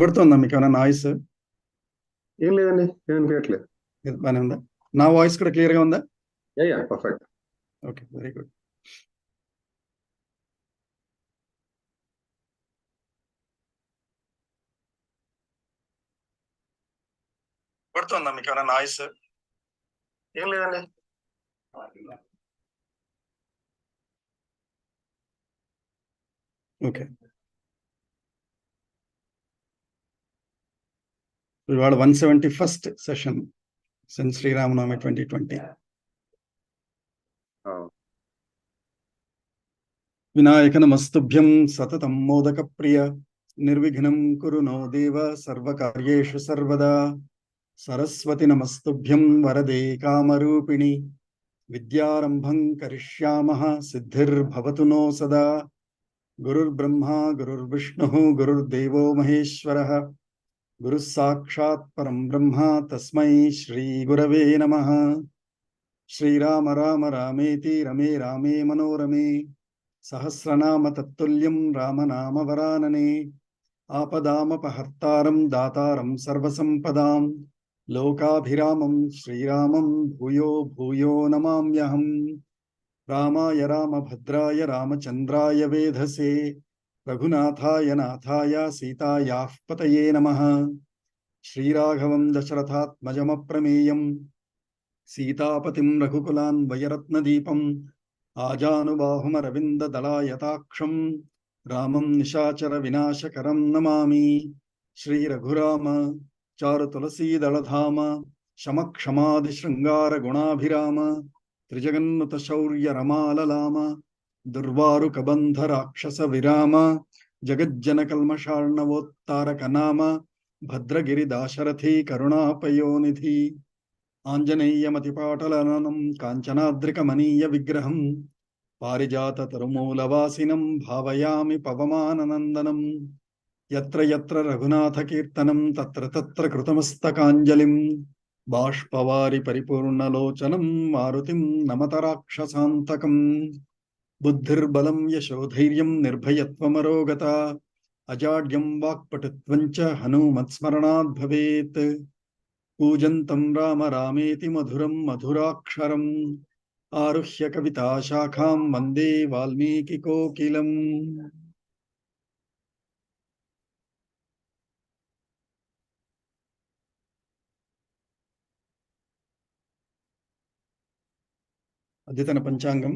వినబడుతుందా మీకు ఏమైనా నాయిస్? ఏం లేదండి, ఏం అనిపించట్లేదు. బాగానే ఉందా? నా వాయిస్ కూడా క్లియర్గా ఉందా? Yeah perfect. Okay, very good. వినబడుతుందా మీకు ఏమైనా నాయిస్? ఏం లేదండి. ఓకే, ఇవాళ 171st session since Sri Rama Navami 2020. Vinayaka నమస్తుభ్యం సతతం మోదక ప్రియ నిర్విఘ్నం కురు నో దేవ సర్వకార్యేషు సర్వదా. సరస్వతి నమస్తుభ్యం వరదే కామరూపిణి విద్యారంభం కరిష్యామః సిద్ధిర్భవతు నో సదా. గురుర్బ్రహ్మా గురుర్విష్ణుః గురుర్దేవో మహేశ్వరః గురుః సాక్షాత్ పరం బ్రహ్మ తస్మై శ్రీ గురవే నమః. శ్రీరామ రామ రామేతి రమే రామే మనోరమే సహస్రనామ తత్తుల్యం రామనామ వరాననే. ఆపదామపహర్తారం దాతారం సర్వసంపదాం లోకాభిరామం శ్రీరామం భూయో భూయో నమామ్యహం. రామాయ రామభద్రాయ రామచంద్రాయ వేధసే రఘునాథాయ నాథాయ సీతాయాః పతయే నమః. శ్రీరాఘవం దశరథాత్మజమప్రమేయం సీతాపతిం రఘుకులాన్వయరత్నదీపం ఆజానుబాహుమరవిందదళాయతాక్షం రామం నిశాచర వినాశకరం నమామి. శ్రీరఘురామ చారు తులసీదళధామ శమక్షమాది శృంగార గుణాభిరామ త్రిజగన్నుత శౌర్య రమాలలామ దుర్వారు కబంధ రాక్షస విరామ జగజ్జన కల్మషార్ణవోత్తారక నామ భద్రగిరి దాశరథి కరుణాపయోనిధి. ఆంజనేయమతిపాటలననం కాంచనాద్రికమనీయ విగ్రహం పారిజాత తరుమూలవాసినం భావయామి పవమాననందనం. యత్ర యత్ర రఘునాథ కీర్తనం తత్ర తత్ర కృతమస్తకాంజలిం బాష్పవారి పరిపూర్ణలోచనం మారుతిం నమత రాక్షసాంతకం. బుద్ధిర్బలం యశోధైర్యం నిర్భయత్వమరోగత అజాడ్యం వాక్పటుత్వం చ హనుమత్స్మరణాద్ భవేత్. పూజంతం రామ రామేతి మధురం మధురాక్షరం ఆరుహ్య కవితాశాఖాం వందే వాల్మీకి కోకిలం. అద్యతన పంచాంగం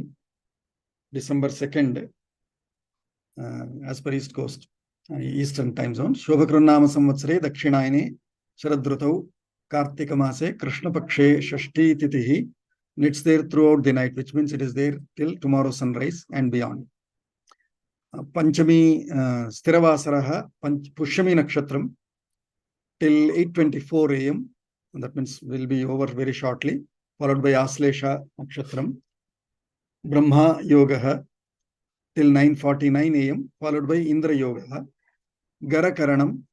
December 2nd as per East Coast Eastern time zone. శోభకృన్నామ సంవత్సరే దక్షిణాయనే శరదృతౌ Karthika మాసే కృష్ణపక్షే Shashthi తిథి. It's there throughout the night, which means it is there till tomorrow sunrise and beyond. Panchami Stiravasaraha Pushyami Nakshatram till 8:24 a.m. That means will be over very shortly, followed by Aslesha Nakshatram. Brahma Yoga till 9:49 a.m., followed by Indra Yoga. Gara Karanam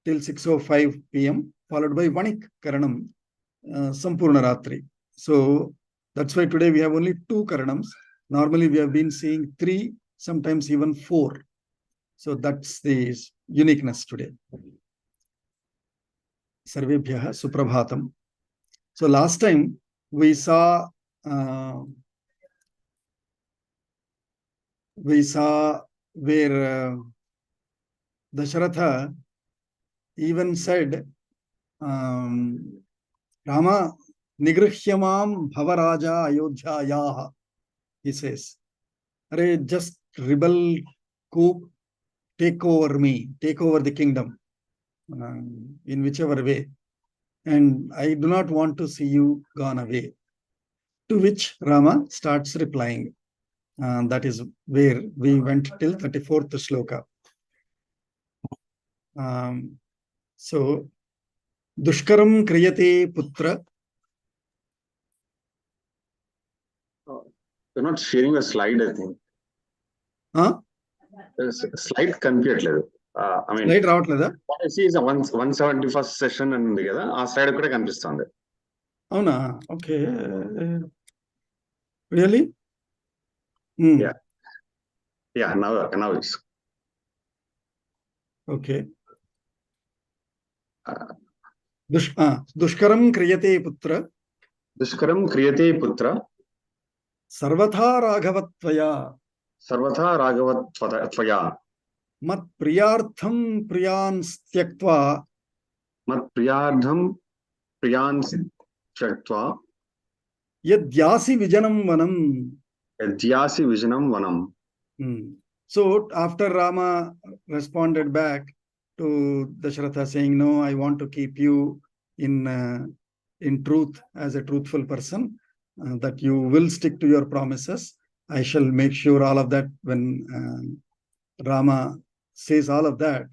till 6:05 p.m., followed by Vanik Karanam, Sampurna Ratri. So that's why today we have only 2 Karanams. Normally we have been seeing 3, sometimes even 4. So that's the uniqueness today. Sarvebhyah Suprabhatam. So last time we saw where Dasharatha even said, Rama Nigrihyamam Bhavaraja Ayodhyayaha. He says, Are just rebel, coup, take over me, take over the kingdom in whichever way. And I do not want to see you gone away. To which Rama starts replying. That is where we went till 34th shloka. So, Dushkaram Kriyate Putra. You're not sharing a slide, I think. Huh? Slide కనిపించట్లేదు. I mean, slide రావట్లేదా? What I see is a 171st session అని ఉంది కదా, ఆ slide కూడా కనిపిస్తుంది. అవునా? Okay. Really? Yeah, now it's okay. दुष्करं क्रियते पुत्र दुष्करं क्रियते पुत्र सर्वथा राघवत्वया सर्वथा राघव त्वया मत्प्रियार्थं प्रियान् त्यक्त्वा मत्प्रियार्थं प्रियान् त्यक्त्वा यद्यासि विजनं वनं. यद्यासि विजनं वनम्. So after Rama responded back to Dasharatha saying, no, I want to keep you in truth as a truthful person, that you will stick to your promises. I shall make sure all of that. When Rama says all of that,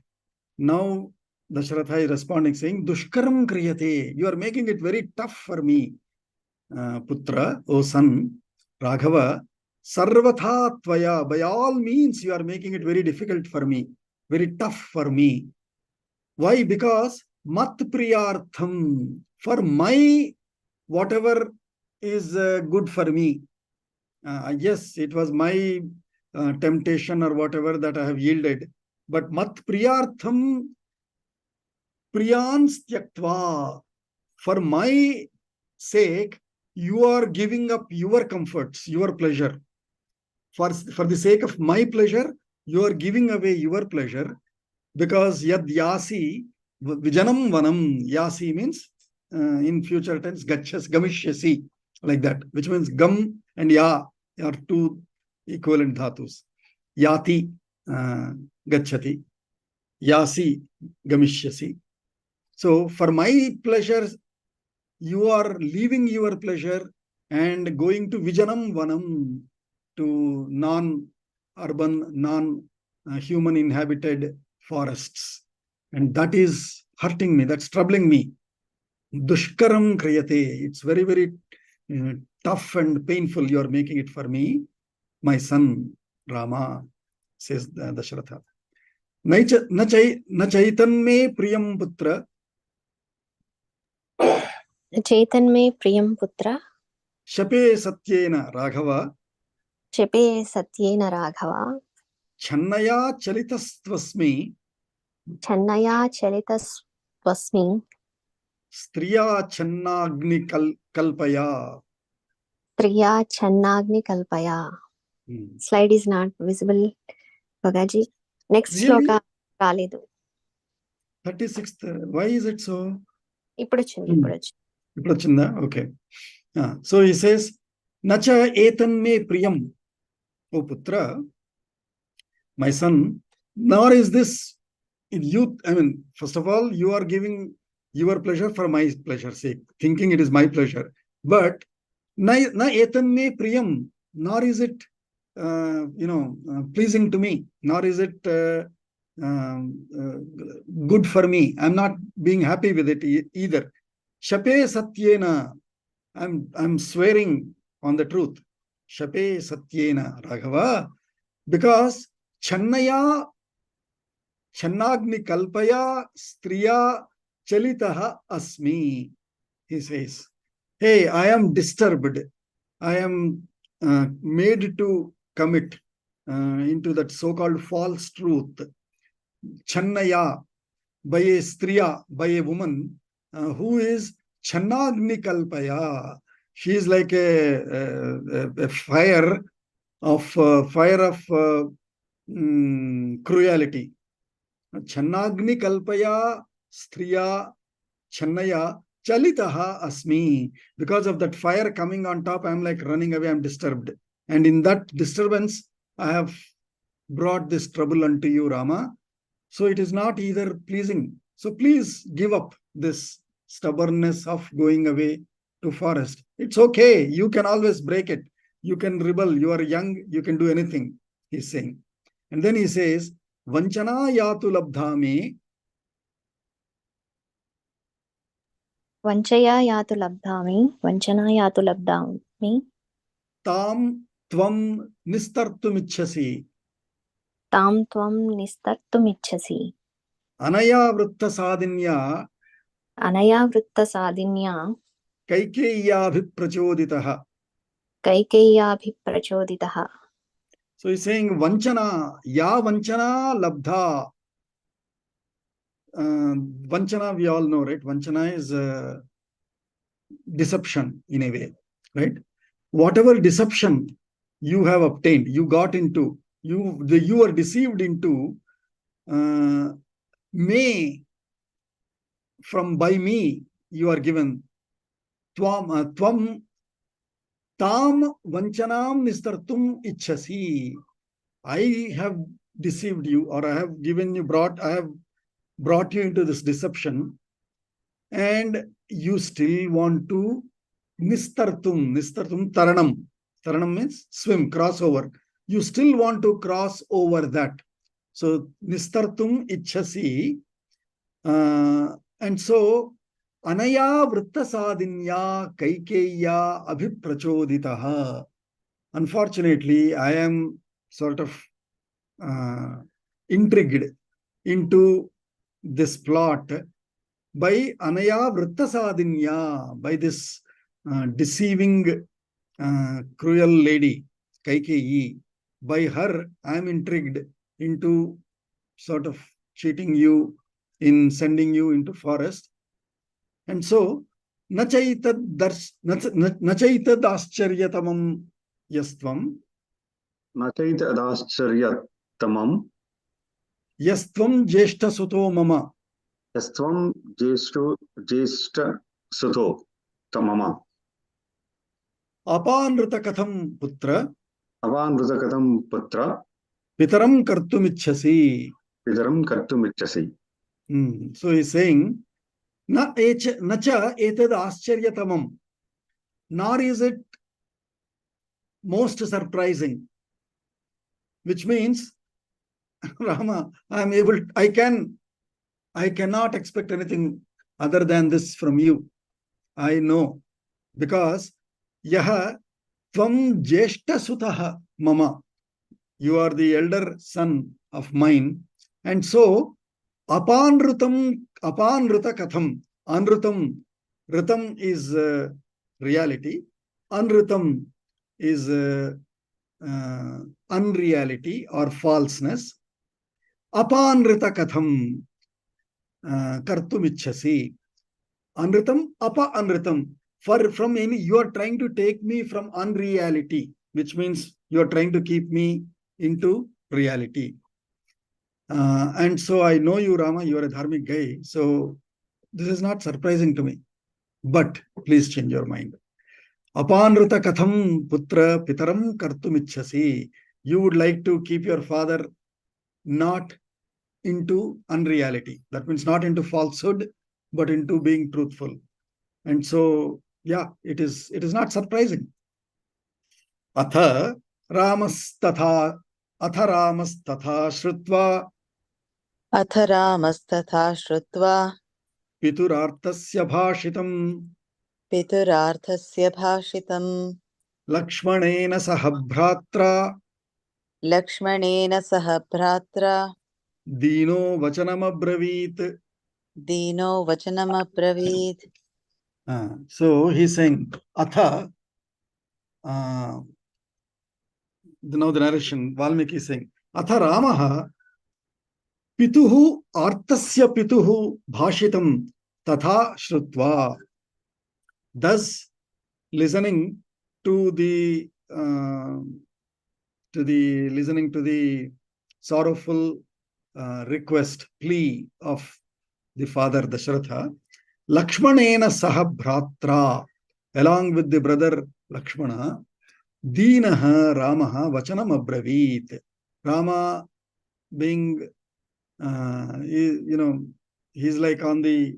now Dasharatha is responding saying, Dushkaram kriyate, you are making it very tough for me, Putra, O son, Raghava. Sarvatha tvaya, by all means, you are making it very difficult for me, very tough for me. Why? Because mat priyartham, for my whatever is good for me. Yes, it was my temptation or whatever that I have yielded. But mat priyartham priyans tyaktva, for my sake, you are giving up your comforts, your pleasure. For the sake of my pleasure, you are giving away your pleasure, because yad yasi vijanam vanam. Yasi means in future tense gamishyasi, like that, which means gam and ya are two equivalent dhatus. Yati gachati, yasi gamishyasi. So for my pleasure, you are leaving your pleasure and going to vijanam vanam, to non-urban, non-human inhabited forests. And that is hurting me, that's troubling me. Dushkaram kriyate, it's very, very tough and painful you are making it for me, my son Rama, says Dasharatha. Na chaitanme priyam putra. चैतन्मे प्रियं पुत्र Shape satyena Raghava. क्षपे सत्येन Raghav Channaya chalitastvasmi. छन्नया चलितस्वस्मि Striya channagni kalpaya. त्रिया छन्नाग्निकल्पया. Slide is not visible, Bagaji. Next Really? shloka రాలేదు. 36th. Why is it so? ఇప్పుడు వచ్చింది. ఇప్పుడు వచ్చిందా? Okay. So he says, Nacha etan me priyam, O putra, my son, nor is this you. I mean, first of all, you are giving your pleasure for my pleasure's sake, thinking it is my pleasure. But na etan me priyam, nor is it pleasing to me, nor is it good for me. I'm not being happy with it either. Shape satyena, I'm swearing on the truth. Shape satyena Raghava, because channaya channagni kalpaya striya chalitaha asmi. He says, hey, I am disturbed. I am made to commit into that so-called false truth. Channaya, by a striya, by a woman who is channagni kalpaya. She is like a fire of cruelty. Channagni kalpaya striya channaya chalitaha asmi. Because of that fire coming on top, I'm like running away, I'm disturbed. And in that disturbance, I have brought this trouble unto you, Rama. So it is not either pleasing. So please give up this stubbornness of going away to forest. It's okay. You can always break it. You can rebel. You are young. You can do anything, he's saying. And then he says, Vanchana yatu labdhame. వంచయా యాతు లబ్ధామి వంచనా యాతు లబ్ధామి Tam tvam nistartumichasi. తాం త్వం నిస్తర్తుమిచ్చసి. Anaya vritta sadinya. Anaya వృత్త సాధిన్యా Kaikeyabhiprachoditaha. కైకేయ్యాభిప్రచోదితః. So he's saying Vanchana, ya Vanchana labdha. Vanchana, we all know, right? Vanchana is deception in a way, right? Whatever deception you have obtained, you got into, you were deceived into, may by me you are given. Tvam tam vanchanam nistartum ichhasi. I have deceived you, or I have brought you into this deception, and you still want to nistartum taranam. Taranam means swim, cross over. You still want to cross over that. So nistartum ichhasi. And so anaya vritta sadinya kaikeya abhiprachoditaha. Unfortunately, I am sort of intrigued into this plot by anaya vritta sadinya, by this deceiving cruel lady Kaikeyi. By her, I am intrigued into sort of cheating you in sending you into forest. And so nachaitad ascharyatamam yastvam Nachaitadascharyatamam yastvam jeshta suto mama yastvam jeshta suto tamama apanrita katham putra avanrutakatam putra pitaram kartumichhasi. pidaram kartumichhasi. So he's saying, nacha etad ascharyatamam, nor is it most surprising, which means, Rama, I cannot expect anything other than this from you. I know, because yaha tvam jeshta sutaha mama, you are the elder son of mine, and so apanruta katham, anrutam, ritam is reality, anrutam is unreality or falseness. Apanrita katham kartumichhasi. Anritam, apa anritam. From any, you are trying to take me from unreality, which means you are trying to keep me into reality. And so I know you, Rama, you are a dharmic guy. So this is not surprising to me. But please change your mind. Apanruta katham putra pitaram kartumichhasi. You would like to keep your father not into unreality. That means not into falsehood, but into being truthful. And so, yeah, it is not surprising. Atha Ramastatha Shrutva अथ रामस्तथा श्रुत्वा Piturarthasya Bhashitam पितुरार्थस्य भाषितम् Lakshmanena Sahabhratra लक्ष्मणेन सह भ्रात्रा Dino Vachanamabravit. दीनो वचनमब्रवीत्. So he's saying, Atha, now the narration, Valmiki is saying, Atha Ramaha Pituhu Arthasya Pituhu Bhashitam Tatha Shrutva. Thus, listening to the sorrowful request, plea of the father Dashratha, Lakshmanena Saha Bhratra, along with the brother Lakshmana, Dinaha Ramaha Vachanam Abravit. Rama being, he's like on the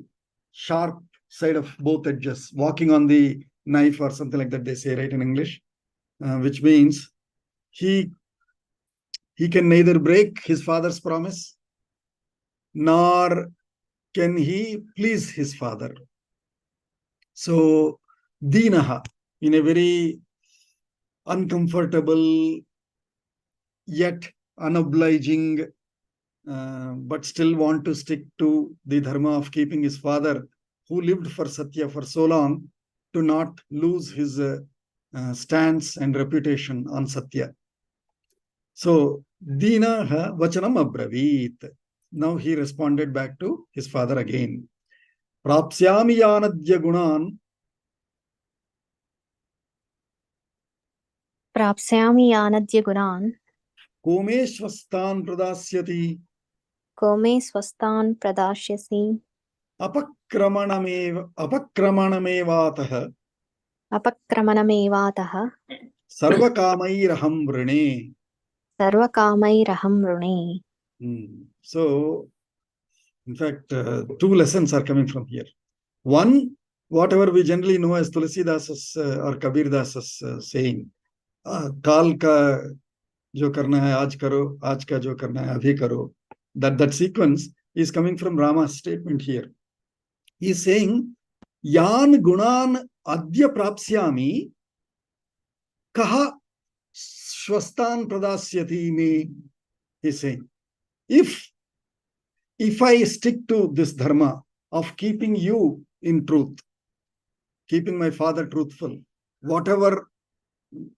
sharp side of both edges, walking on the knife or something like that, they say, right, in English, which means he can neither break his father's promise, nor can he please his father. So, Dinaha, in a very uncomfortable yet unobliging, but still want to stick to the dharma of keeping his father, who lived for Satya for so long, to not lose his stance and reputation on Satya. So, Dinaha Vachanam Abravit. Now he responded back to his father again. Prapsyami yanadya gunan Prapsyami yanadya gunan kome swastan pradasyati kome swastan pradashyasi apakramanamevataha apakramanamevataha sarvakamairaham vrine. sarvakamairaham rune. So, in fact, two lessons are coming from here. One, whatever we generally know as Tulsidasa's or Kabir Das's saying, काल का जो करना है आज करो, आज का जो करना है अभी करो. That sequence is coming from Rama's statement here. He is saying, Yan gunan adya prapsyami kaha swastan pradasyati me. He is saying, if I stick to this dharma of keeping you in truth, keeping my father truthful, whatever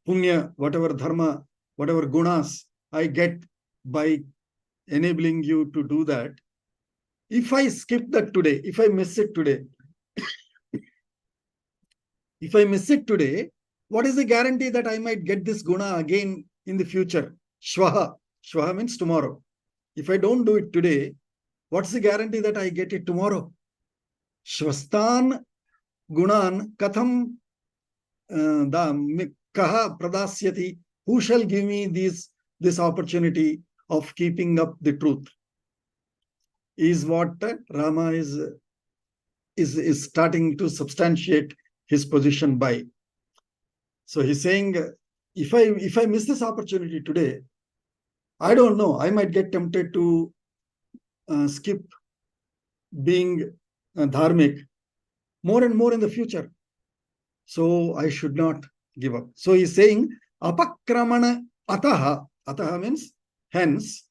punya, whatever dharma, whatever gunas I get by enabling you to do that, if I skip that today, if I miss it today, what is the guarantee that I might get this guna again in the future? Shvaha. Shvaha means tomorrow. If I don't do it today, what's the guarantee that I get it tomorrow? Shvastan gunan katham kaha pradasyati. Who shall give me this opportunity of keeping up the truth? Is what Rama is starting to substantiate his position by. So he's saying, if I miss this opportunity today, I don't know, I might get tempted to skip being dharmic more and more in the future. So I should not give up. So he's saying, apakramana ataha. Ataha means hence.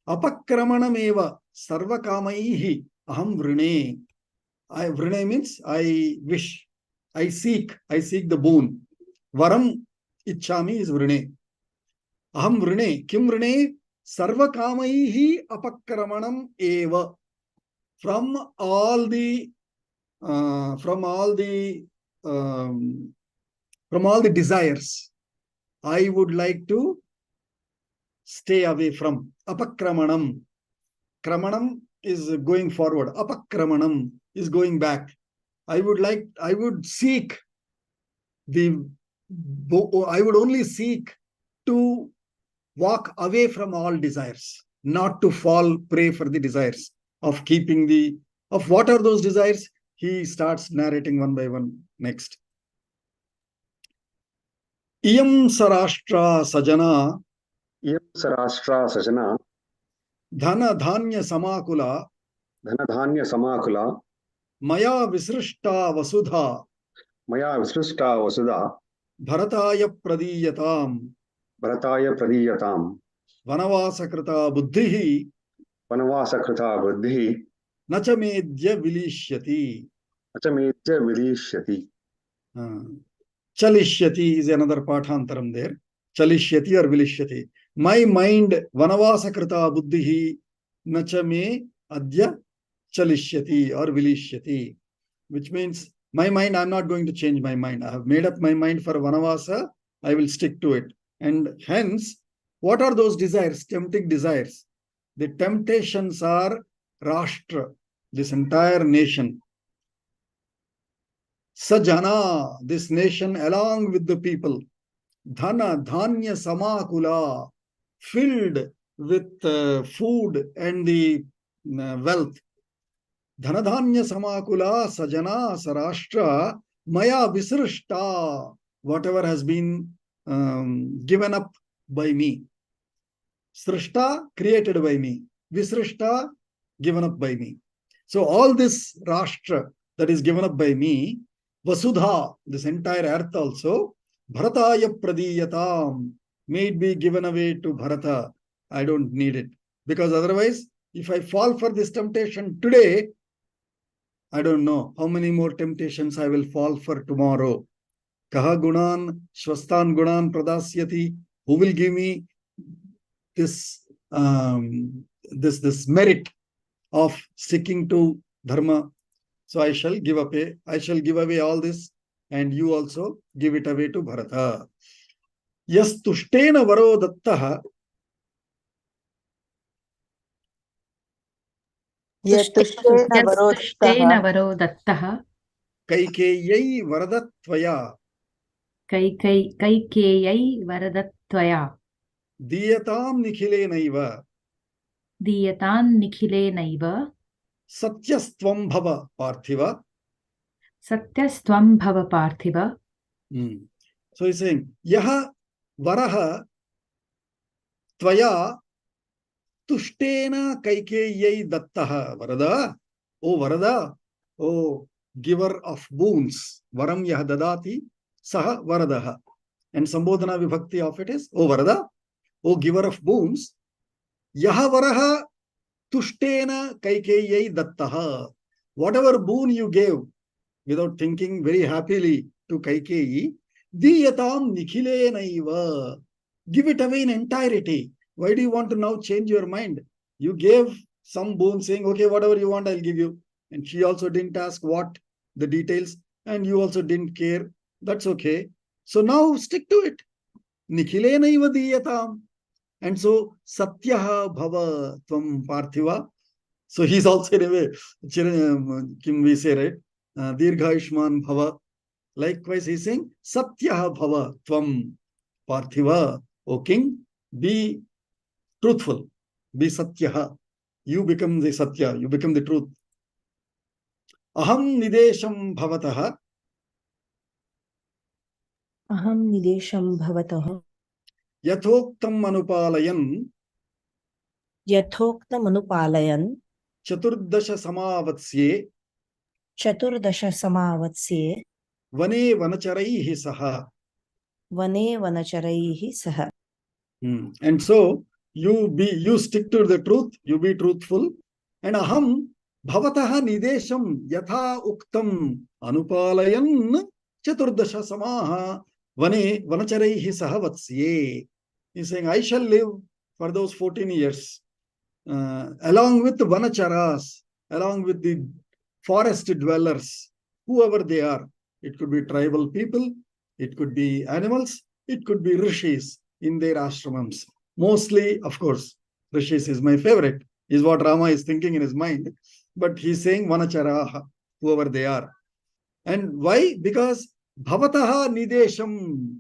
Apakramanameva sarvakamaihi aham vrine. Vrine means I wish, I seek the boon. Varam ichchami is vrine. Aham vrine. Kim vrine? Sarvakamaihi apakramanam eva. From all the desires, I would like to stay away from. Apakramanam. Kramanam is going forward. Apakramanam is going back. I would only seek to walk away from all desires, not to fall prey for the desires of what are those desires? He starts narrating one by one next. Iyam sarashtra sajana dhana dhanya samakula maya visrishta vasudha bharataya pradiyatam vanavasakrita buddhihi nachamedya vilishyati. Chalishyati is another pathantaram there. Chalishyati or vilishyati. My mind, vanavasakrita buddhihi nachame adya chalishyati or vilishyati. Which means, my mind, I'm not going to change my mind. I have made up my mind for vanavasa. I will stick to it. And hence, what are those desires? Tempting desires. The temptations are Rashtra, this entire nation. Sajana, this nation along with the people. Dhana, dhanya samakula, filled with food and the wealth. Dhana dhanya samakula, sajana, sarashtra, maya visrishta, whatever has been given up by me. Srishta, created by me. Visrishta, given up by me. So all this Rashtra that is given up by me, Vasudha, this entire earth also, Bharataya pradiyatam, may it be given away to Bharata. I don't need it. Because otherwise, if I fall for this temptation today, I don't know how many more temptations I will fall for tomorrow. Kaha gunan, swastan gunan pradasyati, who will give me this this merit of sticking to dharma. So I shall give away all this, and you also give it away to Bharata. Yas tushtena varo dattaha. यतुष्टेन वरो यस्तुष्टेन दत्तः वरो दत्तः Kaikeyai varadattvaya कैकेय्यै वरदत्वया diyatam nikhilenaiva दीयतान् निखिलेनैव satyastvam bhava parthiva. सत्यस्त्वं भव पार्थिव. So he's saying, yaha varaha tvaya tushtena kaikeyai dattaha. Varada, oh giver of boons. Varam yah dadati saha varadaha. And Sambodhana vibhakti of it is, oh Varada, oh giver of boons. Yaha varaha tushtena kaikeyai dattaha. Whatever boon you gave without thinking very happily to Kaikeyi, diyatam nikhilenaiva. Give it away in entirety. Why do you want to now change your mind? You gave some boon saying, okay, whatever you want, I'll give you. And she also didn't ask what the details, and you also didn't care. That's okay. So now stick to it. Nikhilenaiva diyatam. And so satyaha bhava tvam parthiva. So he's also in a way, Kim we say, right? Dirghayushman bhava. Likewise, he's saying satyaha bhava tvam parthiva. O king, be truthful. Be satyaha. You become the satya. You become the truth. Aham nidesham bhavataha. अहं निदेशं भवतः Yathoktam anupalayan. यथोक्तमनुपालयन् Chaturdasha samavatsye. 14 समावत्स्ये Vane vanacharaihi saha. वने वनचरैः सह. And so you stick to the truth, you be truthful. And aham bhavataha nidesham yatha uktam anupalayan chaturdasha samaha vane vanacharaihi saha vatsye. He's saying, I shall live for those 14 years along with the vanacharas, along with the forest dwellers, whoever they are. It could be tribal people, it could be animals, it could be rishis in their ashramams. Mostly, of course, rishis is my favorite, is what Rama is thinking in his mind. But he's saying vanacharaha, whoever they are. And why? Because bhavataha nidesham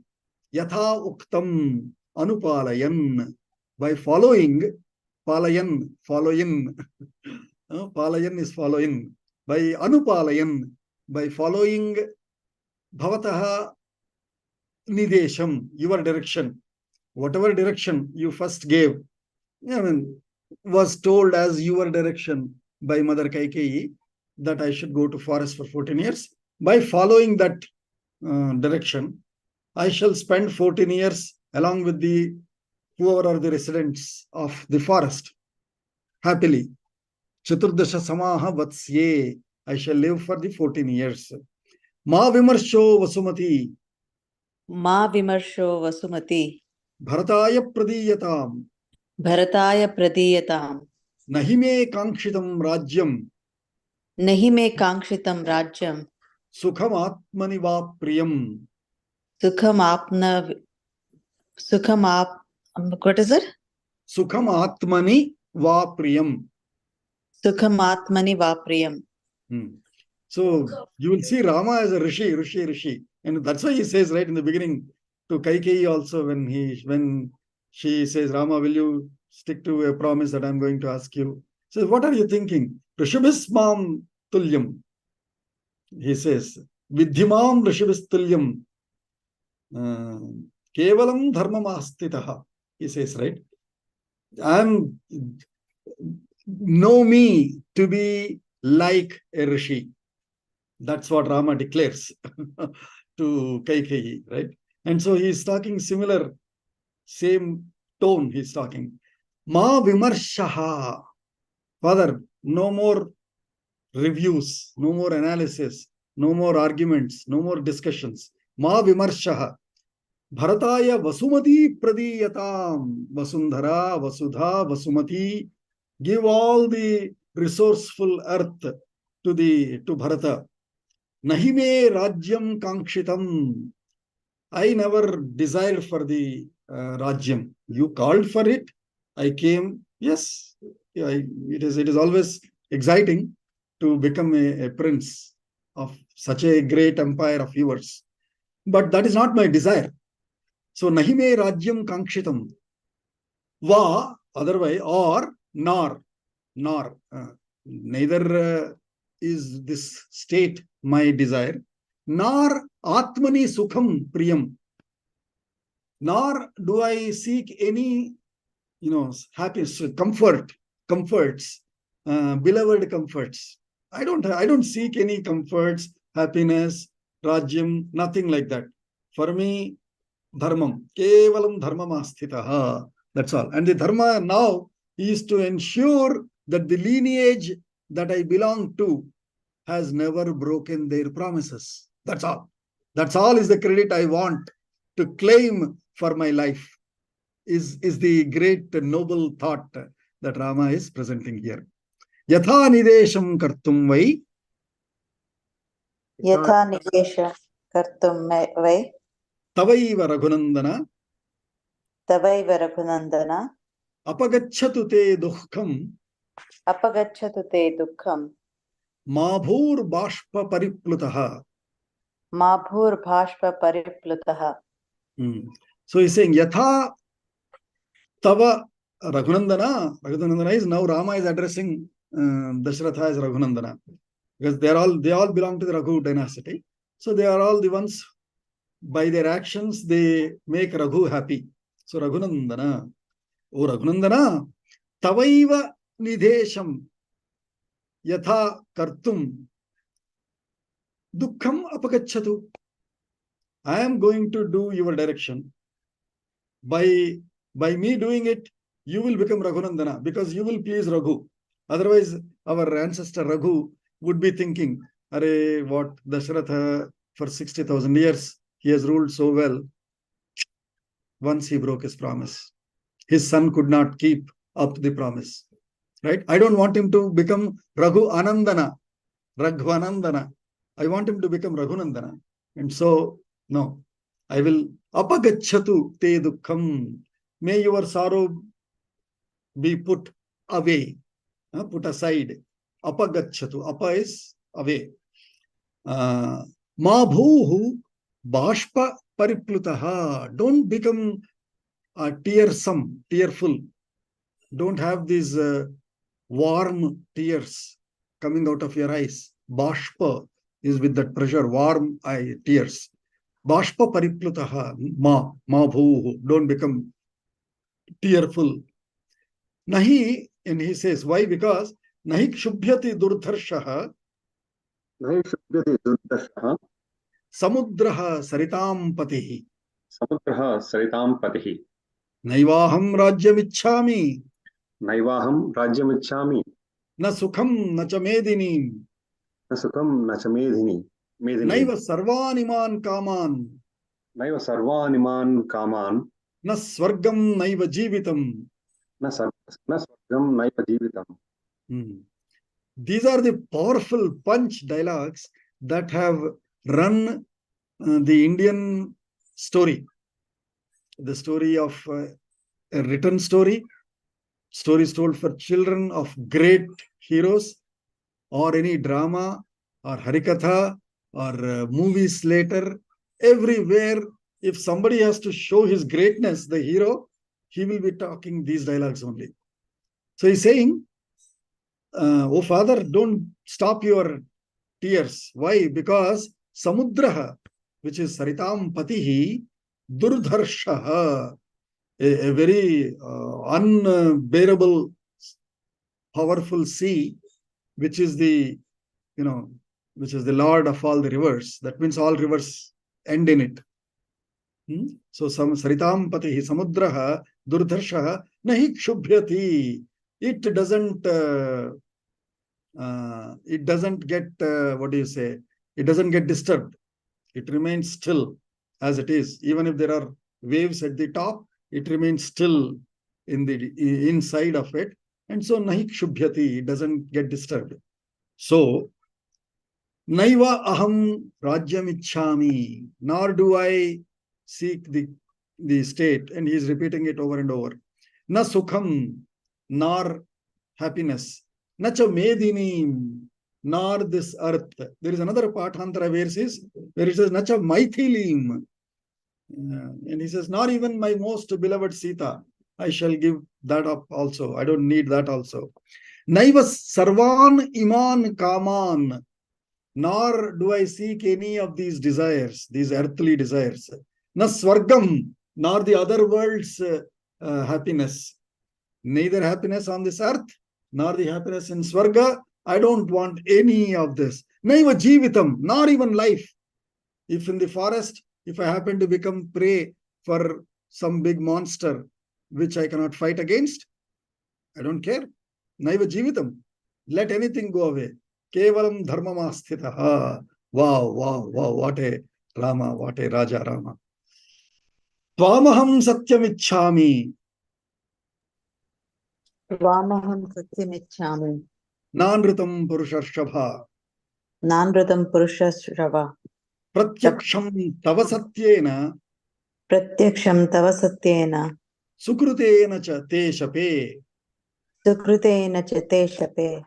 yatha uktam anupalayan. By following, palayan, following. Palayan is following. By anupalayan, by following bhavataha nidesham, your direction. Whatever direction you first gave, was told as your direction by Mother Kaikeyi, that I should go to forest for 14 years. By following that direction, I shall spend 14 years along with the whoever are the residents of the forest, happily. Chaturdasha samaha vatsye. I shall live for the 14 years. Ma vimarsho vasumati. मा विमर्शो Vasumati Bharataya pradiyatam. भरताय प्रदीयताम् Nahi me kankshitam rajyam. नहि मे काङ्क्षितं राज्यं Sukham atmani va priyam. what is it? Sukham atmani va priyam. सुखमात्मनि वा प्रियम्. So you will see Rama as a rishi. And that's why he says right in the beginning to Kaikeyi also, when she says, Rama, will you stick to a promise that I'm going to ask you? He says, what are you thinking? Rishibhismam tulyam. He says, Vidhimam rishibhistulyam. Kevalam dharmam astitaha. He says, right? Know me to be like a rishi. That's what Rama declares to Kaikeyi, right? And so he's talking similar, same tone he's talking. Ma vimarshaha. Father, no more reviews, no more analysis, no more arguments, no more discussions. Ma vimarshaha. Bharataya vasumati pradiyatam. Vasundhara, Vasudha, Vasumati. Give all the resourceful earth to Bharata. Nahi me rajyam kangshitam. I never desired for the rajyam. You called for it. I came. Yes, it is always exciting to become a prince of such a great empire of yours. But that is not my desire. So nahi me rajyam kangshitam. Va, otherwise, or nor. Neither is this state my desire, nor atmani sukham priyam, nor do I seek any, happiness, comforts, beloved comforts. I don't seek any comforts, happiness, rajyam, nothing like that. For me, dharmam, kevalam dharmam asthitaha. That's all. And the dharma now is to ensure that the lineage that I belong to has never broken their promises. That's all. That's all is the credit I want to claim for my life, is the great noble thought that Rama is presenting here. Yatha nidesham kartum vai. Yatha nidesha kartum vai. Tavaiva raghunandana. Tavaiva raghunandana. Apagacchatu te dukham. Apagacchatu te dukham. Mabhur bashpa pariplutaha. Mabhur bhashpa pariplutaha. So he's saying, Yatha Tava Raghunandana. Raghunandana is now Rama is addressing Dashratha as Raghunandana, because they all belong to the Raghu dynasty. So they are all the ones, by their actions, they make Raghu happy. So Raghunandana, O Raghunandana, Tavaiva Nidesham Yatha Kartum Dukkham Apagacchatu. I am going to do your direction. By me doing it, you will become Raghunandana, because you will please Raghu. Otherwise, our ancestor Raghu would be thinking, Arey, what, Dashratha for 60,000 years, he has ruled so well. Once he broke his promise. His son could not keep up the promise. Right? I don't want him to become Raghunandana. I want him to become Raghunandana. And so, no, I will apagacchatu te dukkham. May your sorrow be put away, put aside. Apagacchatu. Apa is away. Mabhuhu bashpa pariplutaha. Don't become tearsome, tearful. Don't have these warm tears coming out of your eyes. Bashpa is with that pressure, warm tears. Bashpa pariplutaha. Mabhuhu. Don't become tearful. Nahi, and he says, why? Because nahi kshubhyati durdharshaha. Nahi kshubhyati durdharshaha. Samudraha saritam patihi. Samudraha saritam patihi. Naivaham rajyamichhami. Naivaham rajyamichhami. Na sukham na cha medinim. Na sukham na cha medhini. Naiva sarvaniman kaman. Naiva sarvaniman kaman. Na swargam naiva jivitam. Na swargam naiva jivitam. These are the powerful punch dialogues that have run the Indian story. The story of a written story, stories told for children of great heroes, or any drama, or harikatha, or movies later. Everywhere, if somebody has to show his greatness, the hero, he will be talking these dialogues only. So he's saying, oh father, don't stop your tears. Why? Because Samudraha, which is Saritam Patihi, Durdharshaha, a very unbearable, powerful sea, which is the, which is the lord of all the rivers. That means all rivers end in it. So Saritam Patihi, Samudraha, Durdharshaha, nahi kshubhyati. It doesn't get, what do you say? It doesn't get disturbed. It remains still as it is. Even if there are waves at the top, it remains still in the inside of it. And so nahi kshubhyati, it doesn't get disturbed. So naiva aham rajyam ichhami, nor do I seek the state. And he is repeating it over and over. Na sukham, nor happiness. Na cha medinim, nor this earth. There is another Pathantara where it says, na cha maithilim. And he says, not even my most beloved Sita, I shall give that up also. I don't need that also. Naiva sarvan iman kaman, nor do I seek any of these desires, these earthly desires. Na swargam, nor the other world's happiness. Neither happiness on this earth, nor the happiness in swarga. I don't want any of this. Naiva jivitam, nor even life. If in the forest, if I happen to become prey for some big monster which I cannot fight against, I don't care. Naiva jivitam. Let anything go away. Kevalam dharmamastitaha. Wow, wow, wow. What a Rama, what a Raja Rama. Tvamaham satyamichhami. Tvamaham satyamichhami. Nanritam purusharshabha. Nanritam purushashrava. Pratyaksham tava satyena. Pratyaksham tava satyena. Sukrutena cha te shape. Sukrutena cha te shape.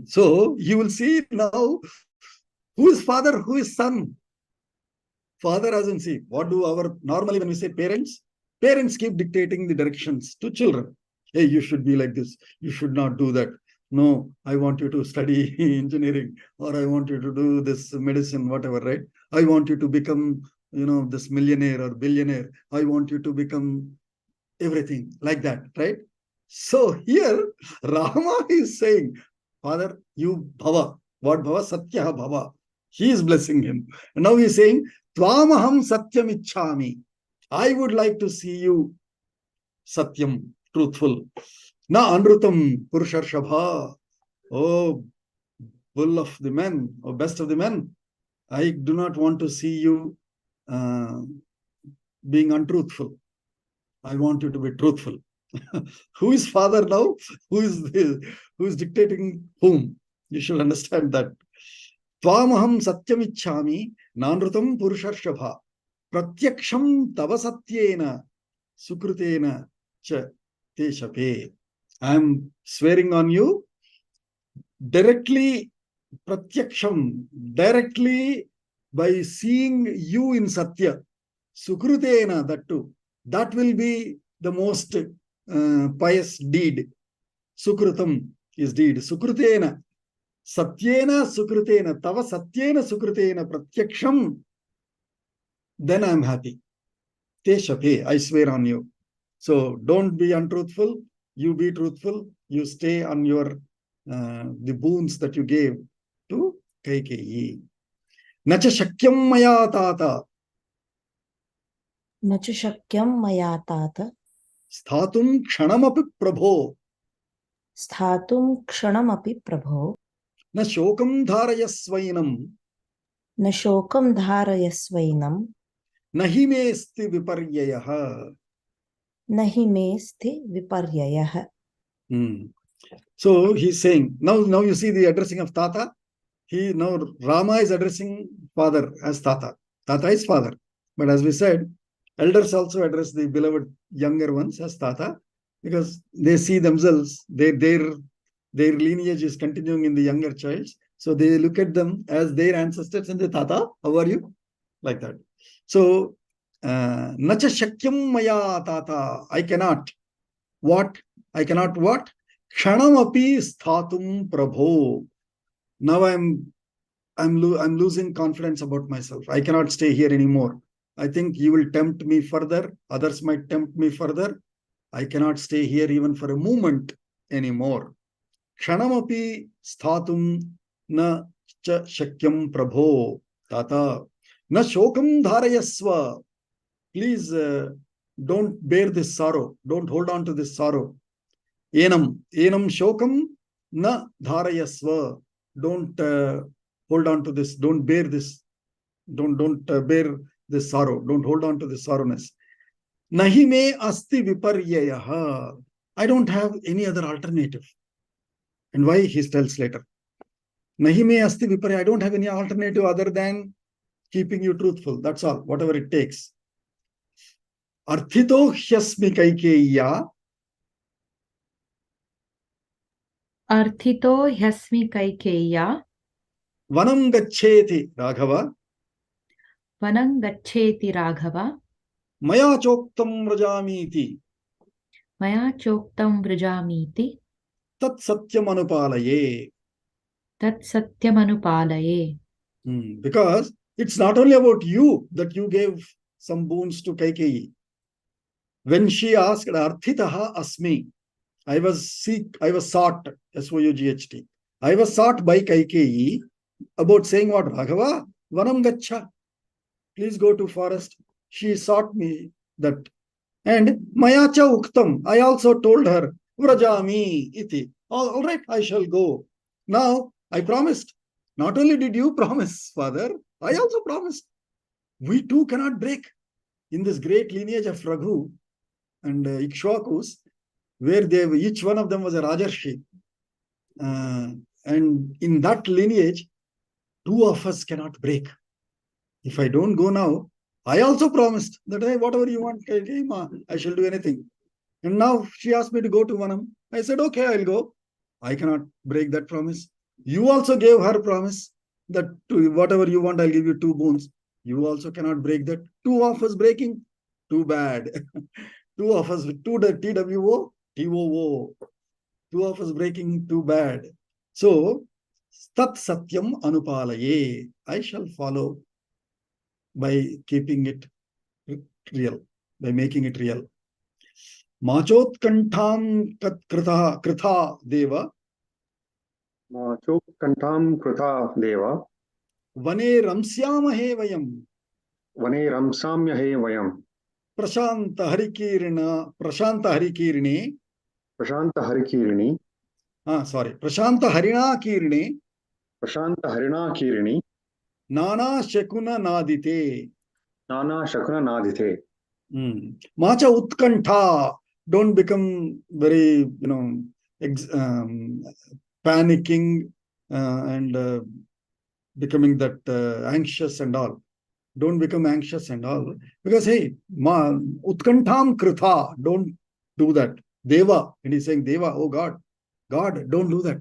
So you will see now who is father, who is son. Father as in, see, what do normally when we say parents keep dictating the directions to children. Hey, you should be like this. You should not do that. No, I want you to study engineering, or I want you to do this medicine, whatever, right? I want you to become, this millionaire or billionaire. I want you to become everything like that, right? So here Rama is saying, Father, you bhava. What bhava? Satya bhava. He is blessing him. And now he is saying, Tvamaham satyam ichhami. I would like to see you satyam, truthful. Na anrutam purusharshabha. Oh, bull of the men, or best of the men. I do not want to see you being untruthful. I want you to be truthful. Who is father now? Who is dictating whom? You should understand that. Tvamaham satyamichhami nanrutam purusharshabha pratyaksham tava satyena sukrutena cha te shape. I am swearing on you directly, pratyaksham, directly by seeing you in satya. Sukrutena, that too. That will be the most pious deed. Sukrutam is deed. Sukrutena. Satyena sukrutena. Tava satyena sukrutena pratyaksham. Then I am happy. Te shape. I swear on you. So don't be untruthful. You be truthful. You stay on your the boons that you gave to Kaikeyi. Nacha shakyam maya tata. Nacha shakyam maya tata. Sthatum kshanamapi prabho. Sthatum kshanamapi prabho. Na shokam dharayasvainam. Na shokam dharayasvainam. Nahi me sti viparyayaha. Nahi me sti viparyayaha. So he's saying, now you see the addressing of Tata. Now Rama is addressing father as Tata. Tata is father. But as we said, elders also address the beloved younger ones as Tata, because they see themselves, their lineage is continuing in the younger child. So they look at them as their ancestors and say, Tata, how are you? Like that. So, Nacha shakyam maya tata. I cannot. What? I cannot what? Kshanamapi sthatum prabho. Now I'm losing confidence about myself. I cannot stay here anymore. I think you will tempt me further. Others might tempt me further. I cannot stay here even for a moment anymore. Kshanamapi sthatum na cha shakyam prabho tata. Na shokam dharayasva. Please don't bear this sorrow. Don't hold on to this sorrow. Enam shokam na dharayasva. Don't hold on to this. Don't bear this. Don't bear this sorrow. Don't hold on to this sorrowness. Nahi me asti viparyayaha. I don't have any other alternative. And why? He tells later. Nahi me asti viparya. I don't have any alternative other than keeping you truthful. That's all, whatever it takes. Arthito hyasmi kaikeya. Arthito hyasmi kaikeya. Vanam gaccheti Raghava. Vanam gaccheti Raghava. Maya choktam vrajamiti. Maya choktam vrajamiti. Tat satyam anupalaye. Tat satyam anupalaye. Because it's not only about you that you gave some boons to Kaikeyi. When she asked, Arthitaha asmi, I was sought, S-O-U-G-H-T. I was sought by Kaikeyi about saying what? Raghava, vanam gaccha. Please go to forest. She sought me that. And mayacha uktam, I also told her, vrajami iti. All right, I shall go. Now, I promised. Not only did you promise, Father, I also promised. We too cannot break. In this great lineage of Raghu and Ikshwakus, where each one of them was a Rajarshi. And in that lineage, two of us cannot break. If I don't go now, I also promised that, hey, whatever you want, I shall do anything. And now she asked me to go to Vanam. I said, okay, I'll go. I cannot break that promise. You also gave her promise that whatever you want, I'll give you 2 boons. You also cannot break that. 2 of us breaking, too bad. 2 of us, 2 TWO, TOO. 2 of us breaking, too bad. So, tat satyam anupalaye. I shall follow by keeping it real, by making it real. Machotkantham kritha deva. Machotkantham kritha deva. Vane ramsyamahe vayam. Vane ramsamyahe vayam. Prashanta harikirne. Prashanta harikirini. Prashanta harina kirne. Prashanta harina kirini. Nana shakuna nadite. Nana shakuna nadite. Macha utkantha. Don't become very, panicking and becoming that anxious and all. Don't become anxious and all. Because, hey, utkantham kritha. Don't do that. Deva. And he's saying, Deva, oh God. God, don't do that.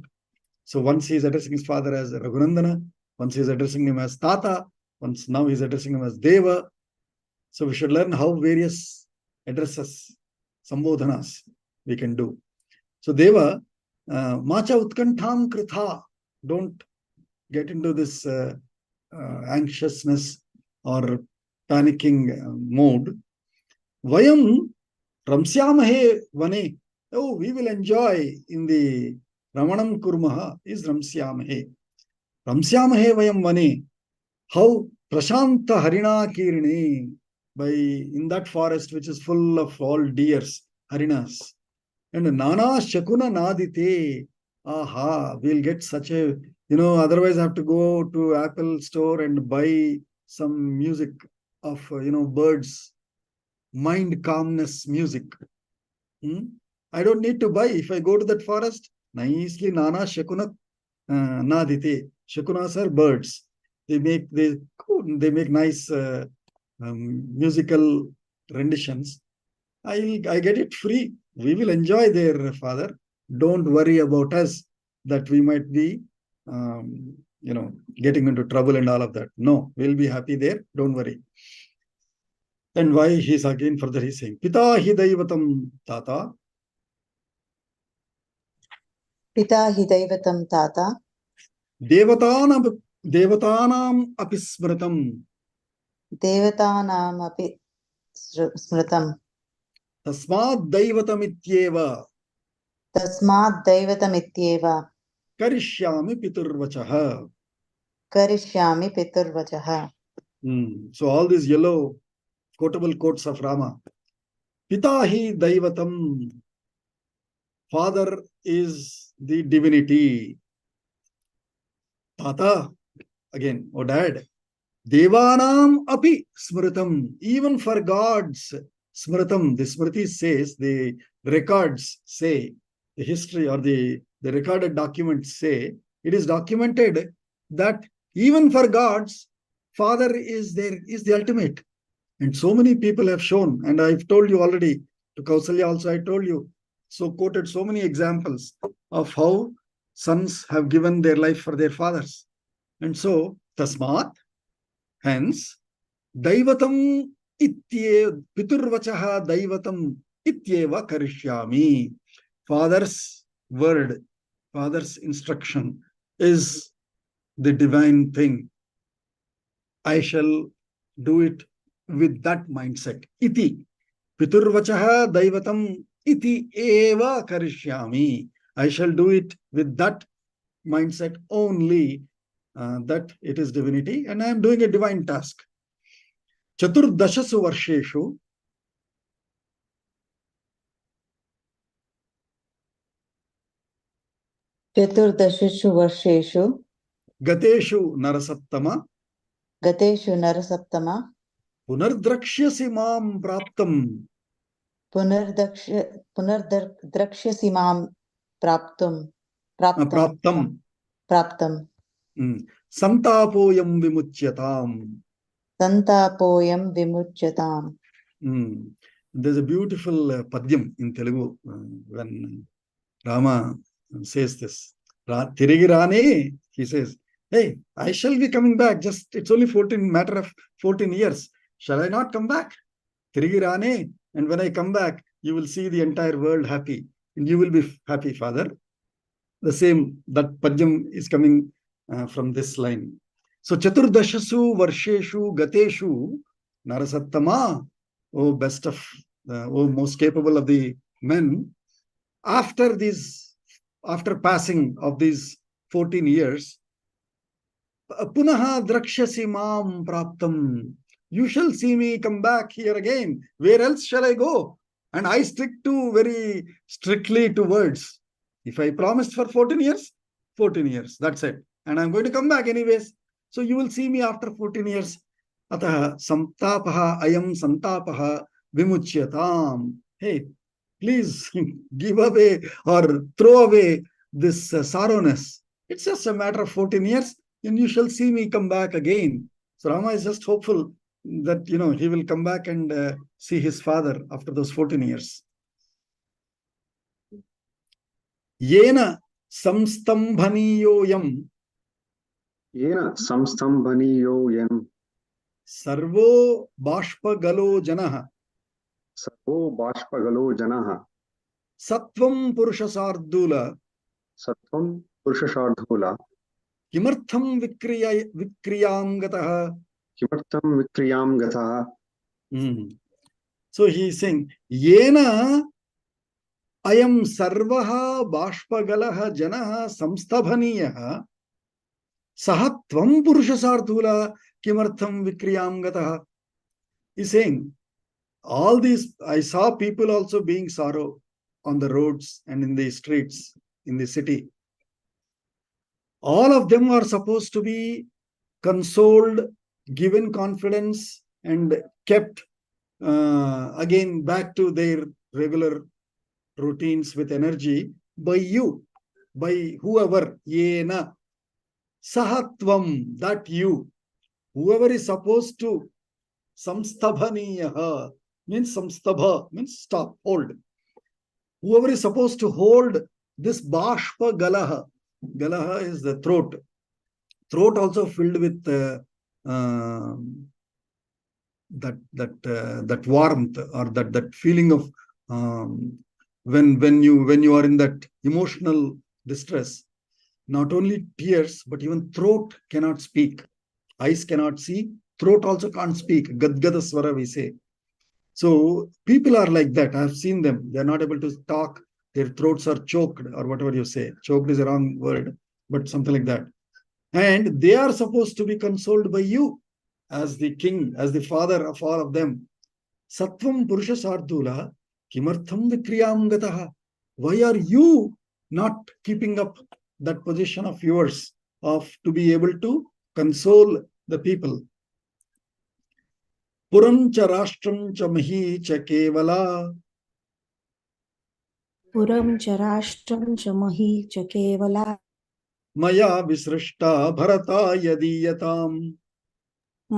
So once he's addressing his father as Raghunandana, once he's addressing him as Tata, now he's addressing him as Deva. So we should learn how various addresses, sambodhanas, we can do. So Deva, macha utkantham kritha. Don't get into this anxiousness or panicking mode. Vayam ramsyamahe vane. Oh, we will enjoy in the Ramanam Kurmaha is Ramsyamahe. Ramsyamahe vayam vane. How Prashanta Harina Kirine. In that forest which is full of all deers, harinas. And Nana Shakuna Nadite. Aha, we'll get such a, otherwise I have to go to Apple store and buy some music of, birds, mind calmness music. I don't need to buy. If I go to that forest, nicely Nana Shakuna Nadite. Shakunas are birds. They make nice musical renditions. I get it free. We will enjoy there, Father. Don't worry about us that we might be, getting into trouble and all of that. No, we'll be happy there. Don't worry. And why he's again further he's saying, Pita hi daivatam tata. Pita hi daivatam tata. Devatanam api smritam. Devatanam api smritam. Tasmad daivatam ityeva. Tasmad daivatam ityeva. Karishyami piturvachaha. Karishyami piturvachaha. So all these yellow quotable quotes of Rama. Pita hi daivatam. Father is the divinity. Tata, again, oh dad. Devanam api smritam. Even for gods, smritam. The Smriti says, the records say, the history or the recorded documents say, it is documented that even for gods, Father is the ultimate. And so many people have shown, and I've told you already, to Kausalya also I told you, so quoted so many examples of how sons have given their life for their fathers. And so, tasmat, hence, daivatam itye, piturvachaha daivatam ityeva karishyami. Father's word, Father's instruction is the divine thing. I shall do it with that mindset. Iti. Piturvachaha daivatam iti eva karishyami. I shall do it with that mindset only, that it is divinity, and I am doing a divine task. Chaturdashasu varsheshu. चतुर्दशसु वर्षेषु Gateshu narasattama. गतेषु नरसप्तमा Punardrakshyasi mam praptam. पुनर्द्रक्ष्यसि मां प्राप्तुं Praptam. प्राप्तं Santapoyam vimucyatam. संतापोऽयं विमुच्यताम्. There's a beautiful padyam in Telugu when Rama says this. Tirigi rane, he says, hey, I shall be coming back. Just it's only matter of 14 years. Shall I not come back? Tirigi rane, and when I come back, you will see the entire world happy, and you will be happy, Father. The same, that padyam is coming from this line. So Chaturdashasu Varsheshu Gateshu Narasattama, oh best of, oh most capable of the men, after passing of these 14 years, Punaha Drakshasi Mam Praptam, you shall see me come back here again. Where else shall I go? And I stick to very strictly to words. If I promised for 14 years, 14 years, that's it. And I'm going to come back anyways. So you will see me after 14 years. Ataha samtapaha ayam santapaha vimuchyatam. Hey, please give away or throw away this sorrowness. It's just a matter of 14 years, and you shall see me come back again. So Rama is just hopeful that, he will come back and see his father after those 14 years. Yena samstambhaniyoyam. Yena samstambhaniyoyam. Sarvo bashpagalo janaha. Sarvo bashpagalo janaha. Sattvam purushasardula. Sattvam purushasardhula. Kimartham vikriyam gataha. Kimartham vikriyam gataha. So he is saying, Yena ayam sarvaha bashpagalaha janaha samstabhaniyaha sahatvam purushasardhula kimartham vikriyam gataha. He's saying, all these, I saw people also being sorrow on the roads and in the streets, in the city. All of them are supposed to be consoled, given confidence, and kept again back to their regular routines with energy by you, by whoever, yena, sahatvam, that you, whoever is supposed to, samstabhaniyaha, means samstabha, means stop, hold. Whoever is supposed to hold this bashpa galaha, galaha is the throat. Throat also filled with that warmth or that feeling of when you are in that emotional distress. Not only tears, but even throat cannot speak. Eyes cannot see. Throat also can't speak. Gadgada swara, we say. So people are like that. I've seen them. They're not able to talk. Their throats are choked, or whatever you say. Choked is a wrong word, but something like that. And they are supposed to be consoled by you as the king, as the father of all of them. Sattvam Purusha Sardula, Kimartham Vikriyam Gataha. Why are you not keeping up that position of yours of to be able to console the people? Puram cha Rashtram cha Mahi cha Kevala. पुरं च राष्ट्रं च मही च केवला मया विसृष्टा भरताय दीयताम्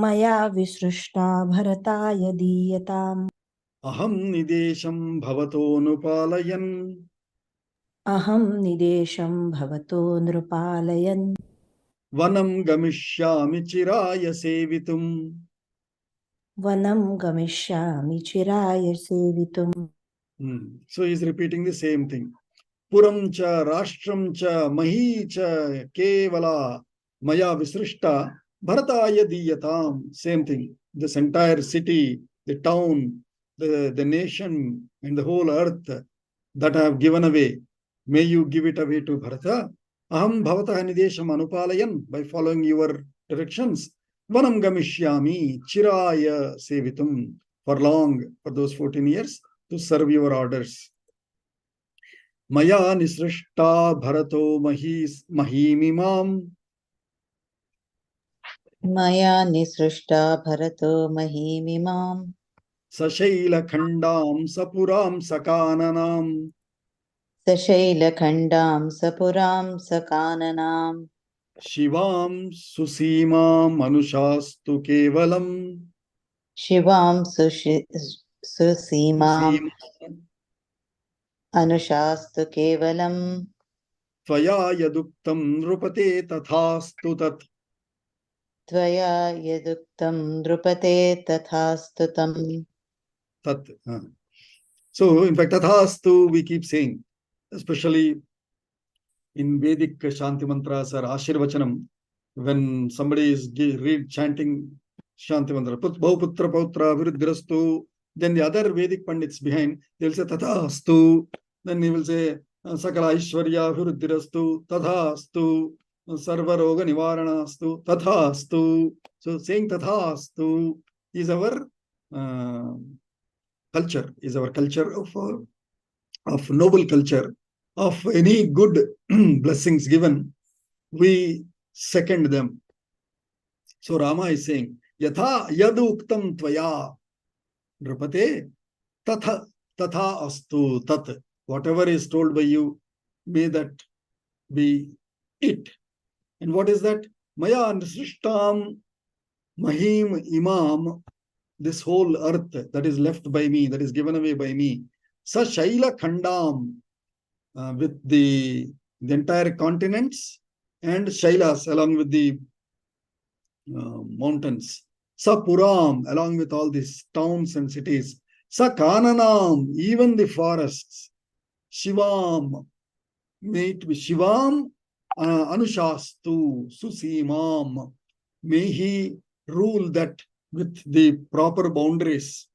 मया विसृष्टा भरताय दीयताम् अहं निदेशं भवतोऽनुपालयन् अहं निदेशं भवतो नृपालयन् वनं गमिष्यामि चिराय सेवितुम् वनं गमिष्यामि चिराय सेवितुम् So he is repeating the same thing. Puram cha, Rashtram cha, Mahi cha, Kevala, Maya Visrishta, Bharataya Diyatam. Same thing. This entire city, the town, the nation, and the whole earth that I have given away, may you give it away to Bharata. Aham Bhavata Nidesham Anupalayan, by following your directions. Vanam Gamishyami, Chiraya Sevitum, for long, for those 14 years, to serve your orders. Maya nisrishta bharato mahimimam मया निसृष्टा भरतो महीमिमाम् sashaila khandam sapuram sakananam सशैलखण्डां सपुरां सकाननां shivam susimam manushastu kevalam शिवां सुसीमाम् susimam अनुशास्तु केवलम् tvaya yaduktam nrupate tathastu tat. त्वया यदुक्तं नृपते तथास्तु तम् Tat. So, in fact, tathastu we keep saying, especially in Vedic Shanti mantras or Ashirvachanam, when somebody is chanting Shanti mantra, Bhauputra Pautra Viruddhirastu, then the other Vedic Pandits behind, they'll say Tathastu, then he will say Sakala Aishwarya Viruddhirastu, Tathastu, Sarvaroga Nivaranastu, Tathastu. So saying Tathastu is our culture, is our culture of noble culture, of any good blessings given, we second them. So Rama is saying, Yatha yaduktam tvaya nrupate tatha astu tat. Whatever is told by you, may that be it. And what is that? Maya nisrishtam mahim imam, this whole earth that is left by me, that is given away by me. Sa shaila khandam, with the entire continents and Shailas along with the mountains. Sapuram, along with all these towns and cities. Sakananam, even the forests. Shivam, may it be Shivam, Anushastu, Susimam. May he rule that with the proper boundaries.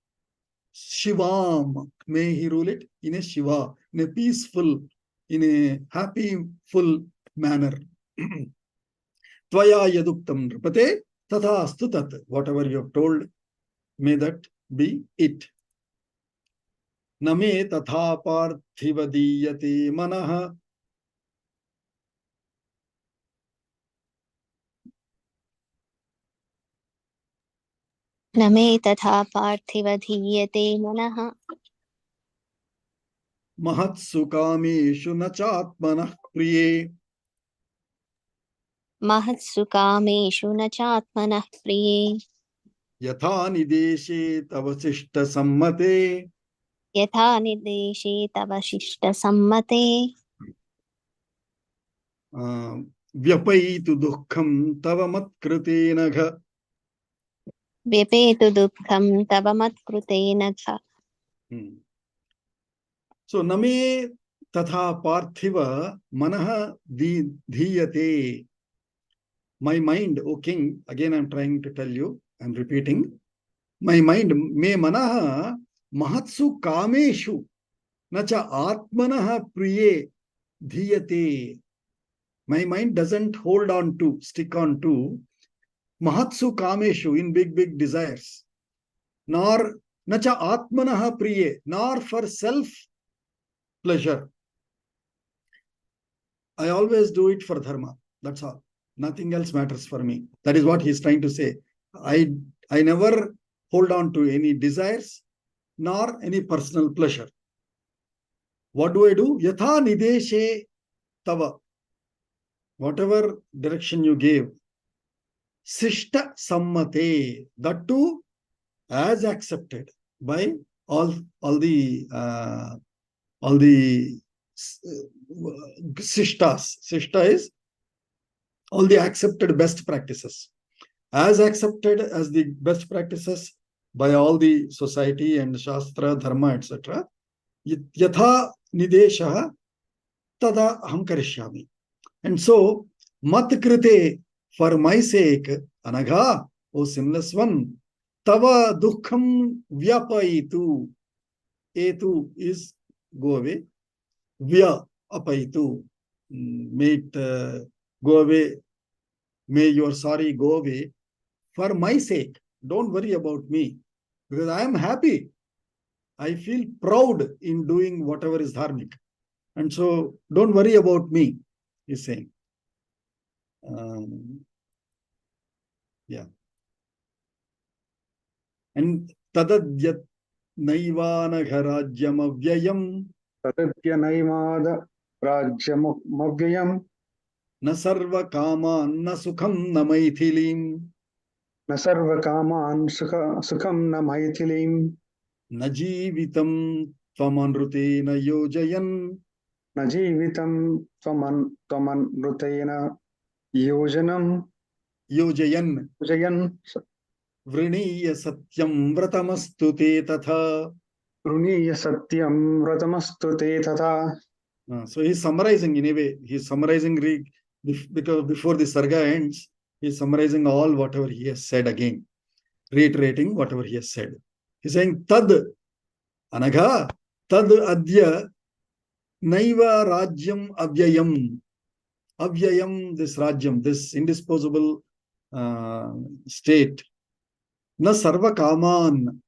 Shivam, may he rule it in a Shiva, in a peaceful, in a happy, full manner. Tvaya yaduktam nripate tatha astu tat. Whatever you have told, may that be it. Name tatha parthiva diyate manaha. न मे तथा पार्थिव धीयते मनः Mahatsu kameshu na chatmanah priye. महत्सु कामेषु न चात्मनः प्रिये Yatha nideshe tavasishta sammate. यथा निर्देशे तव शिष्टसम्मते Vyapaitu dukkham tava matkrite nagha. व्यपेतु दुःखं तव मत्कृतेन च So, name tatha parthiva manaha dhiyate. My mind, O king, again I'm trying to tell you, I'm repeating. My mind, me manaha mahatsu kameshu nacha atmanaha priye dhiyate. My mind doesn't hold on to, stick on to mahatsu kameshu, in big desires, nor nacha atmanaha priye, nor for self pleasure. I always do it for dharma. That's all. Nothing else matters for me. That is what he's trying to say. I never hold on to any desires nor any personal pleasure. What do I do? Yatha nideshe tava. Whatever direction you gave. Sishta sammate. That too as accepted by all the sishtas. Sishta is all the accepted best practices. As accepted as the best practices by all the society and Shastra, Dharma, etc. Yatha nideshaha tada aham karishyami. And so, mat krite, for my sake, anagha, O sinless one, tava dukkham vyapaitu. Etu is go away. Vya apaitu. May it go away. May your sorry go away. For my sake, don't worry about me. Because I am happy. I feel proud in doing whatever is dharmic. And so, don't worry about me, he's saying. Yeah. And tadadyat naivanagharajyam avyayam Tadadya naimada rajyamavyayam na sarva kaman na sukham na maithilim na sarva kaman sukham na maithilim na jeevitam tvamanrute na yojayan na jeevitam tvamanrutena yojayan vriniya satyam vratamastu te tatha. Runiya satyam vratamastu te tatha. So he's summarizing in a way. He's summarizing because before the sarga ends, he's summarizing all whatever he has said again, reiterating whatever he has said. He's saying tad anagha tad adya naiva rajyam avyayam. Avyayam, this rajyam, this indisposable state. Na sarva kaman,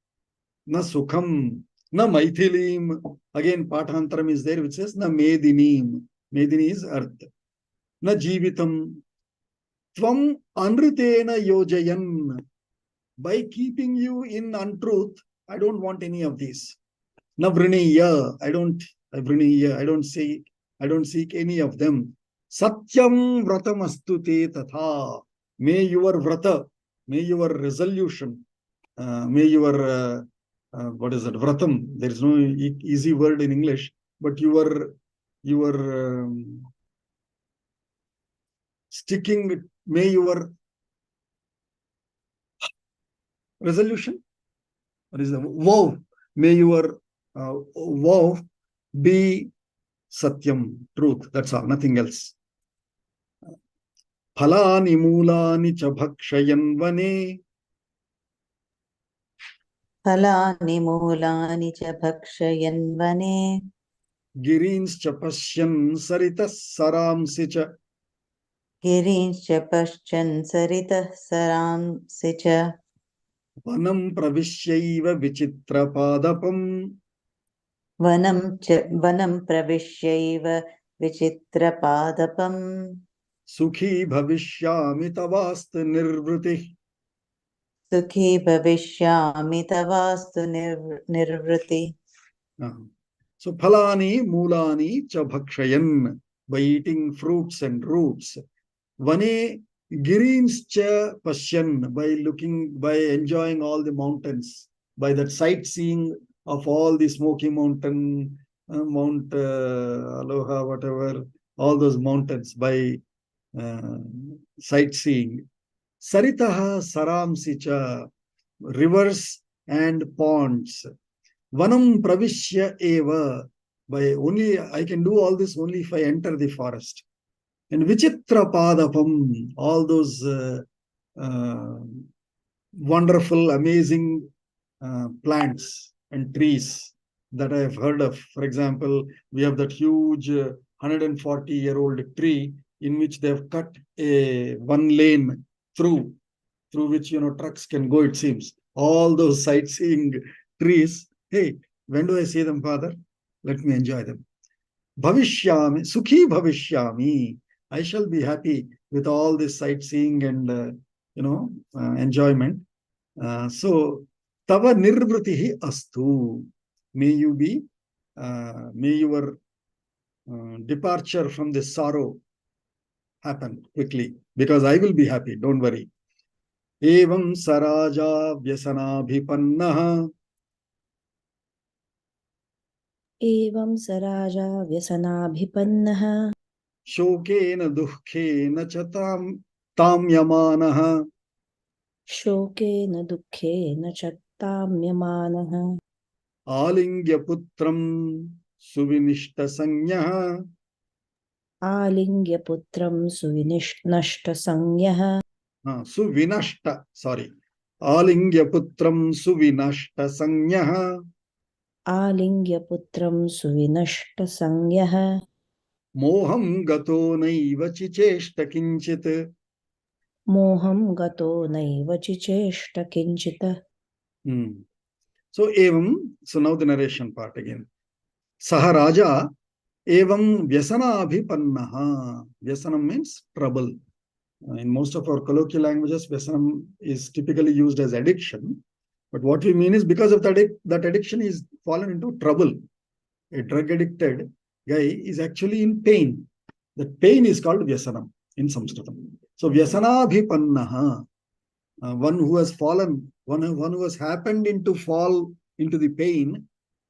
na sukham, na maithilim. Again, Pathantaram is there, which says na medinim. Medini is earth. Na jeevitam. Tvam anritena yojayan. By keeping you in untruth, I don't want any of these. Na vriniya. I don't seek any of them. Satyam vratamastu te tatha. May your vrata, may your resolution, may your what is it? Vratam. There is no easy word in English, but your sticking, may your resolution, what is the vow? May your vow be satyam, truth. That's all, nothing else. Phalani mulani cha bhakshayan vane. फलानि मूलानि च भक्षयन् वने Girinscha pashyan saritas saramsi cha. गिरींश्च पश्यन् सरितः सरांसि च Vanam pravishyaiva vichitra padapam. वनं प्रविश्यैव विचित्रपादपम् Sukhi bhavishyami tavastu nirvriti. सुखी भविष्यामि तवास्तु निर्वृति. So phalani mulani cha bhakshayan, by eating fruits and roots. Vane girins cha pashyan, by enjoying all the mountains, by that sightseeing of all the Smoky Mountain, Mount Aloha, whatever, all those mountains, by sightseeing. Saritaha saramsi cha, rivers and ponds. Vanam pravishya eva, by only, I can do all this only if I enter the forest. And vichitra padapam, all those wonderful, amazing plants and trees that I have heard of. For example, we have that huge 140-year-old tree in which they have cut one lane through which trucks can go, it seems. All those sightseeing trees. Hey, when do I see them, Father? Let me enjoy them. Bhavishyami, sukhi bhavishyami. I shall be happy with all this sightseeing and enjoyment. So, tava nirvritihi astu. May you be may your departure from this sorrow happen quickly, because I will be happy, don't worry. Evam saraja vyasanabhipannaha एवं स राजा व्यसनाभिपन्नः shokena dukhena cha tamyamanaha शोकेन दुःखेन च ताम्यमानः alingya putram suvinishta sanyah आलिङ्ग्य पुत्रं सुविनष्टसंज्ञः suvinashta, sorry, alingya putram suvinashta sanyah आलिङ्ग्य पुत्रं सुविनष्टसंज्ञः moham gato naiva chicheshta kinchit. मोहं गतो नैव चिचेष्ट किञ्चित् So evam, so now the narration part again. Saha Raja evam vyasana abhipannaha. Vyasanam means trouble. In most of our colloquial languages, vyasanam is typically used as addiction. But what we mean is because of that addiction is fallen into trouble. A drug addicted guy is actually in pain. That pain is called vyasanam in Sanskritam. So vyasana abhipannaha. One who has fallen, one who has happened into fall into the pain,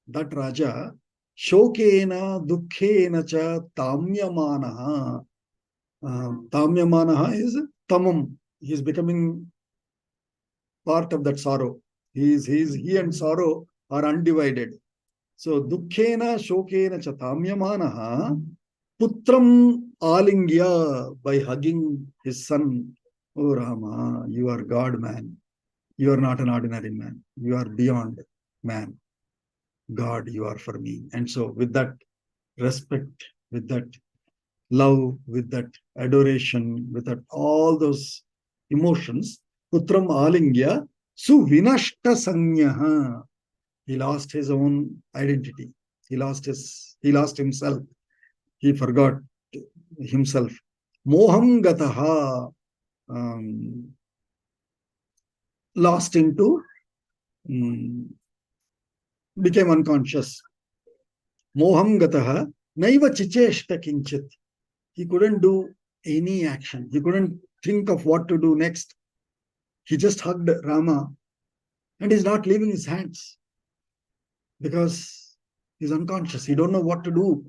that Raja, shokena dukkhena cha tamyamanaha. Tamyamanaha is tamam. He is becoming part of that sorrow. He and sorrow are undivided. So dukkhena shokena cha tamyamanaha putram alingya, by hugging his son. Oh Rama, you are God, man. You are not an ordinary man. You are beyond man. God, you are for me. And so with that respect, with that love, with that adoration, with that all those emotions, putram alingya suvinashta sanyaha. He lost his own identity. He lost himself. He forgot himself. Moham gataha. Lost into, became unconscious. Moham gataha naiva chicheshta kinchit. He couldn't do any action. He couldn't think of what to do next. He just hugged Rama and he's not leaving his hands because he's unconscious. He don't know what to do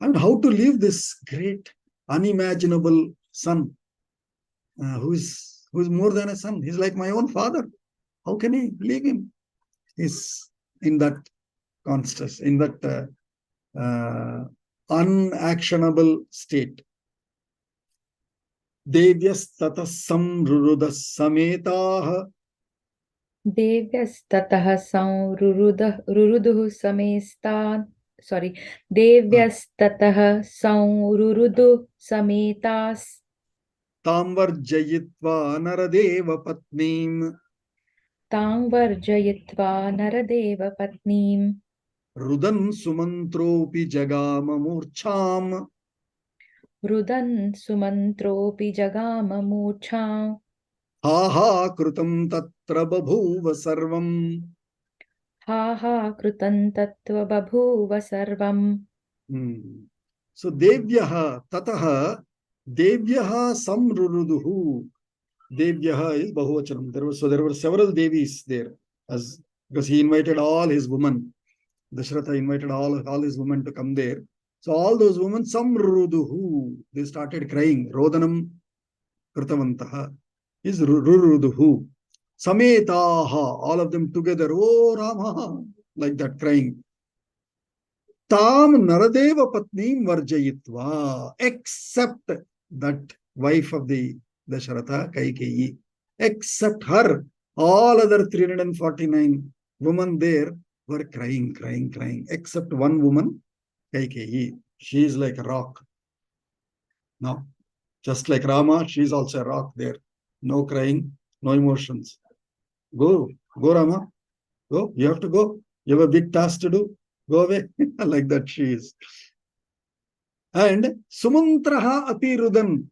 and how to leave this great, unimaginable son who is more than a son. He's like my own father. How can he leave him? He's in that conscious, in that unactionable state. Devyastata samruruda sametaha. Devyastataha ruruduh samestan. Sorry. Devyastataha ruruduh sametas. Tamvarjayitva naradeva patnim. Tamvarjayitva naradeva patnim. Rudan sumantropi jagama murcham. Rudan sumantropi jagama murcham. Ha ha krutam tatra babhuva sarvam. Ha ha krutam tattva babhuva sarvam. So devyaha tataha devyaha samruruduhu. Devyaha is bahuvachanam. There were several devis there, because he invited all his women. Dasharatha invited all his women to come there. So all those women, samruruduhu, they started crying. Rodanam kritavantaha is ruruduhu. Sametaha, all of them together. Oh Rama, like that crying. Tam naradeva patnim varjayitva, except that wife of the Dasharatha, Kaikeyi, except her, all other 349 women there were crying, except one woman, Kaikeyi. She is like a rock. No, just like Rama, she is also a rock there. No crying, no emotions. Go Rama, go. You have to go. You have a big task to do. Go away. Like that she is. And Sumantraha api rudan.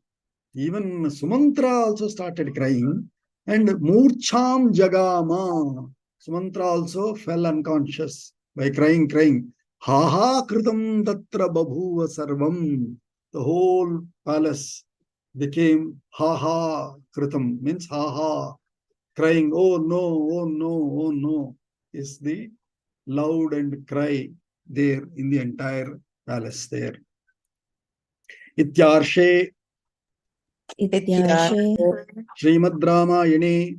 Even Sumantra also started crying. And Murcham jagama. Sumantra also fell unconscious by crying. Ha ha kritam tatra babhuva sarvam. The whole palace became ha ha kritam, means ha ha, crying, oh no, oh no, oh no, is the loud and cry there in the entire palace there. Ityarshe इत्यार्षे Srimad Ramayane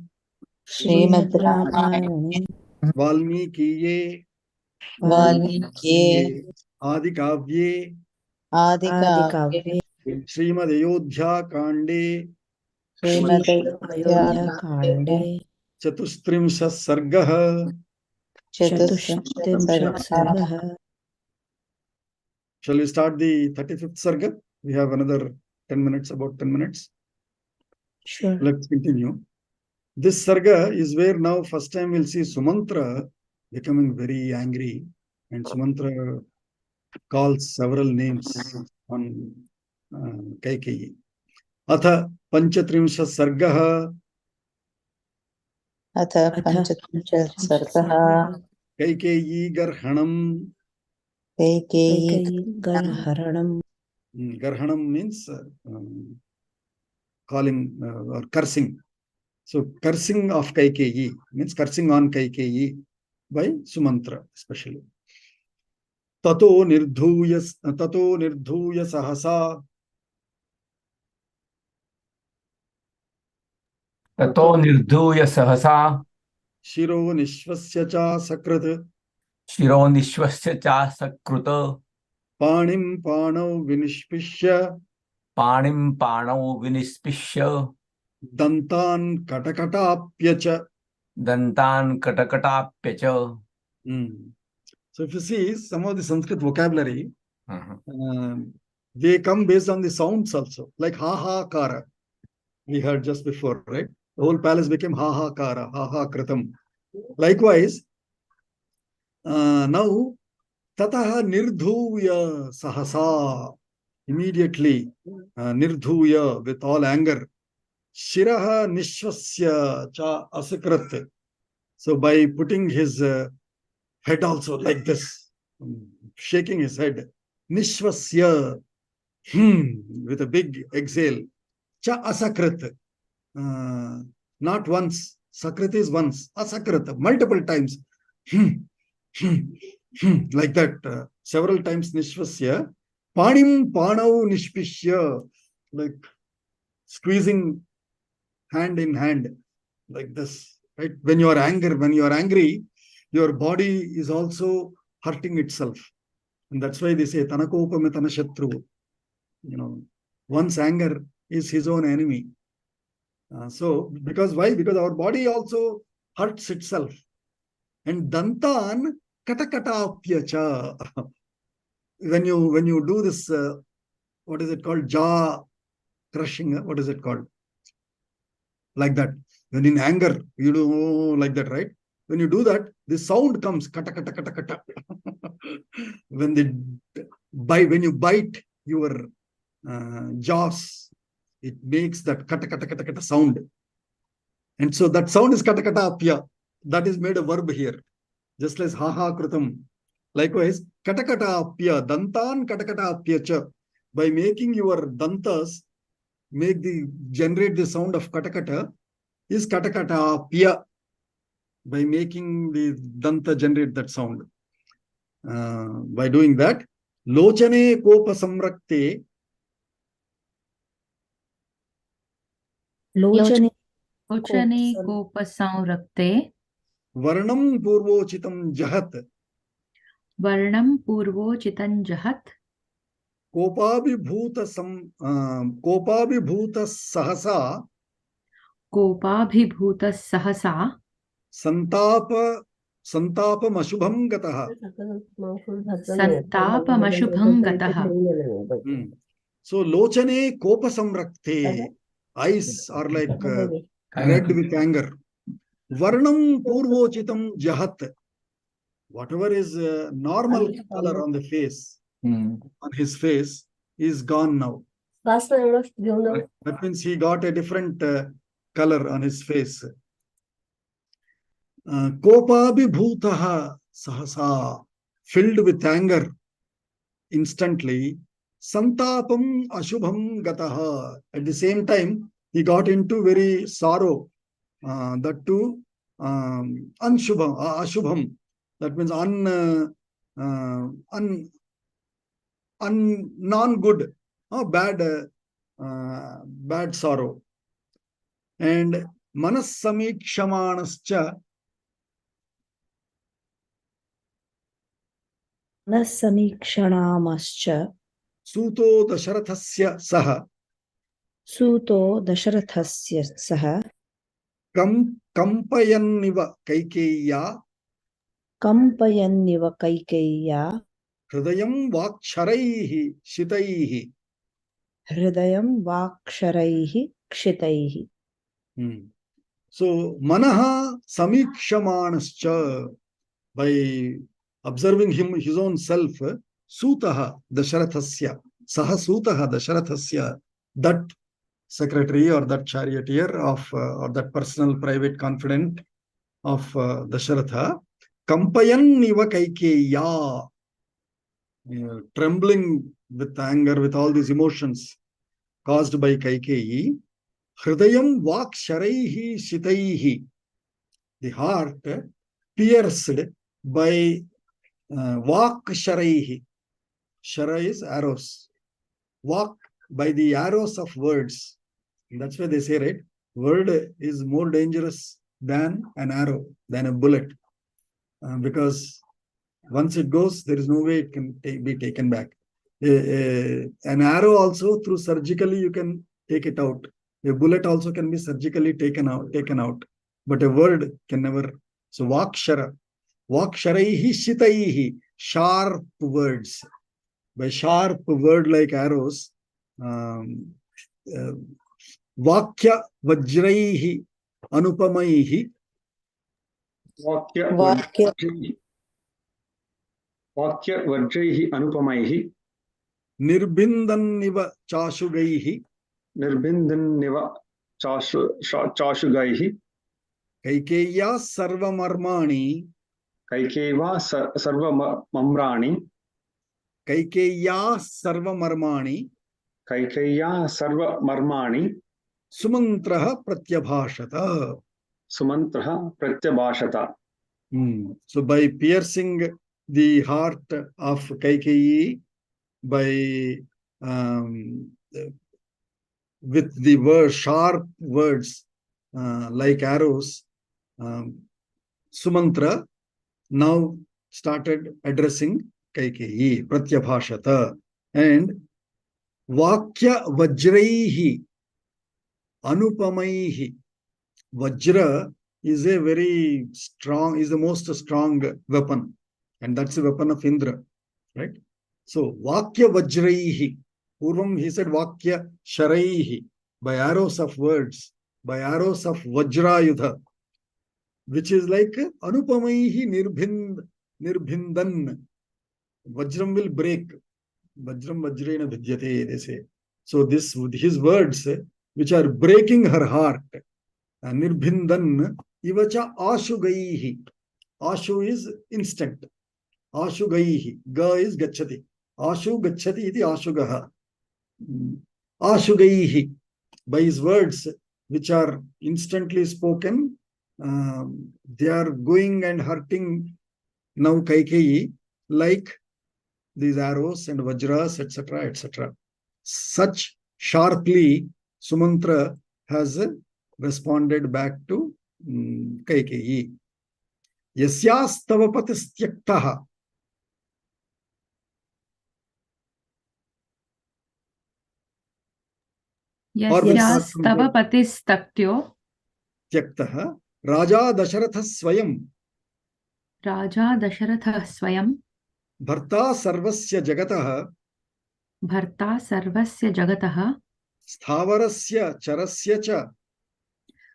Shrimad श्रीमद्रामायणे Valmikiye वाल्मीकिये Adi Kavye आदिकाव्ये आदिकाव्ये Srimad Ayodhya Kande Shrimad अयोध्याकाण्डे Chatustrimsha Sargah. चतुष्त्रिंशत् सर्गः। सर्गः. Shall we start the 35th Sarga? We have another 10 minutes, about 10 minutes. Sure. Let's continue. This Sarga is where now first time we'll see Sumantra becoming very angry, and Sumantra calls several names on Kaikeyi. Atha Panchatrinsha Sargah अथ पञ्चत्रिंशत् सर्गः। Kaikeyi Garhanam. Kaikeyi कैकेयीगर्हरणम्. Garhanam means calling or cursing. So cursing of Kaikeyi means cursing on Kaikeyi by Sumantra especially. Tato nirdhuya sahasa. ततो निर्धूय सहसा Shiro nishvasya cha sakrat. शिरो निश्वस्य च सकृत Panim panau vinishpishya. पाणिं पाणौ विनिष्पिष्य Dantan katakatapyacha. दन्तान् कटकटाप्य च। So if you see some of the Sanskrit vocabulary, they come based on the sounds also, like ha ha kara. We heard just before, right? The whole palace became ha ha kara, ha ha kritam. Likewise, now tataha nirdhuya sahasa, immediately nirdhuya, with all anger. Shiraha nishvasya cha asakrat. So by putting his head also like this, shaking his head, nishvasya, with a big exhale, cha asakrat, not once, sakrit is once, asakrat, multiple times, like that, several times, nishvasya, panim panau nishpishya, like squeezing hand in hand, like this, right? When you are angry, your body is also hurting itself. And that's why they say, Tanakopamitana Shatru. One's anger is his own enemy. So, because why? Because our body also hurts itself. And Dantan Katakatapyacha. When you do this, what is it called? Jaw crushing, what is it called? Like that. When in anger, you do like that, right? When you do that, the sound comes kata kata kata kata. When you bite your jaws, it makes that kata kata kata kata sound. And so that sound is kata kata apya. That is made a verb here. Just as ha ha kritam. Likewise, kata kata apya, dantan kata kata apya cha. By making your dantas generate the sound of kata kata, is kata kata apya. By making the danta generate that sound. By doing that, lochane kopa samrakte. लोचने लोचने कोपसंरक्ते Varnam purvochitam jahat. वर्णं पूर्वोचितं जहत् Kopabhibhuta sahasa. कोपाभिभूतः सहसा Santapam ashubham gataha. संतापमशुभं गतः। So lochane kopa samrakte. Eyes are like red with anger. Varnam purvochitam jahat. Whatever is normal color on the face, on his face, is gone now. That means he got a different color on his face. Kopabhibhutaha sahasa. filled with anger instantly. Santapam ashubham gataha. At the same time, he got into very sorrow. That too, anshubham, ashubham. That means non-good, bad sorrow. And manas samikshamanascha Samikshanamascha suto dasharathasya saha Suto Dasharathasya Saha kampayanniva kaikeya Kampayanniva Kaikeya hridayam vaksharaihi shitaihi. Hridayam Vaksharaihi Kshitaihi. So manaha samikshamanascha, by observing him, his own self, sutaha dasharathasya, saha sutaha dasharathasya, that secretary or that charioteer of or that personal private confidant of Dasharatha, kampayan iva kaikeya, trembling with anger, with all these emotions caused by Kaikeyi, hridayam vaksharaihi shitaihi, the heart pierced by vaksharaihi. Shara is arrows. Vak, by the arrows of words. That's why they say, right? Word is more dangerous than an arrow, than a bullet. Because once it goes, there is no way it can be taken back. An arrow also, through surgically, you can take it out. A bullet also can be surgically taken out. But a word can never. So vakshara. Vaksharaihi shitaihi. Sharp words. By sharp word like arrows, vakya vajraihi anupamaihi. Vakya vajraihi anupamaihi. Nirbindanniva chashugaihi. Nirbindanniva chashugaihi. Kaikeya sarvamarmani. Kaikeva sarvamamrani. Kaikeya sarvamarmani. Kaikeya sarvamarmani. Sumantraha pratyabhashata. Sumantraha pratyabhashata. So by piercing the heart of Kaikeyi, by with the sharp words like arrows, Sumantra now started addressing Kaikeyi, pratyabhashata. And vakya vajraihi anupamaihi. Vajra is a very strong, is the most strong weapon. And that's the weapon of Indra, right? So, vakya vajraihi. Purvam, he said vakya sharaihi, by arrows of words, by arrows of vajrayudha, which is like anupamaihi nirbhindan. Vajram will break. Vajram vajrena vidyate, they say. So this, his words, which are breaking her heart, nirbhindan ivacha ashugaihi. Ashu is instant. Ashugaihi. Ga is gachati. Ashu gachati iti ashugaha. Ashugaihi. By his words, which are instantly spoken, they are going and hurting now Kaikeyi like these arrows and vajras, etc., etc. Such sharply, Sumantra has responded back to Kaikeyi. Yasyastava patistyaktaha. Yasyastava patistaktyo Tyaktaha. Raja Dasharatha Swayam. Raja Dasharatha Swayam Bharta Sarvasya Jagataha. Bharta Sarvasya Jagataha Sthavarasya Charasya Cha.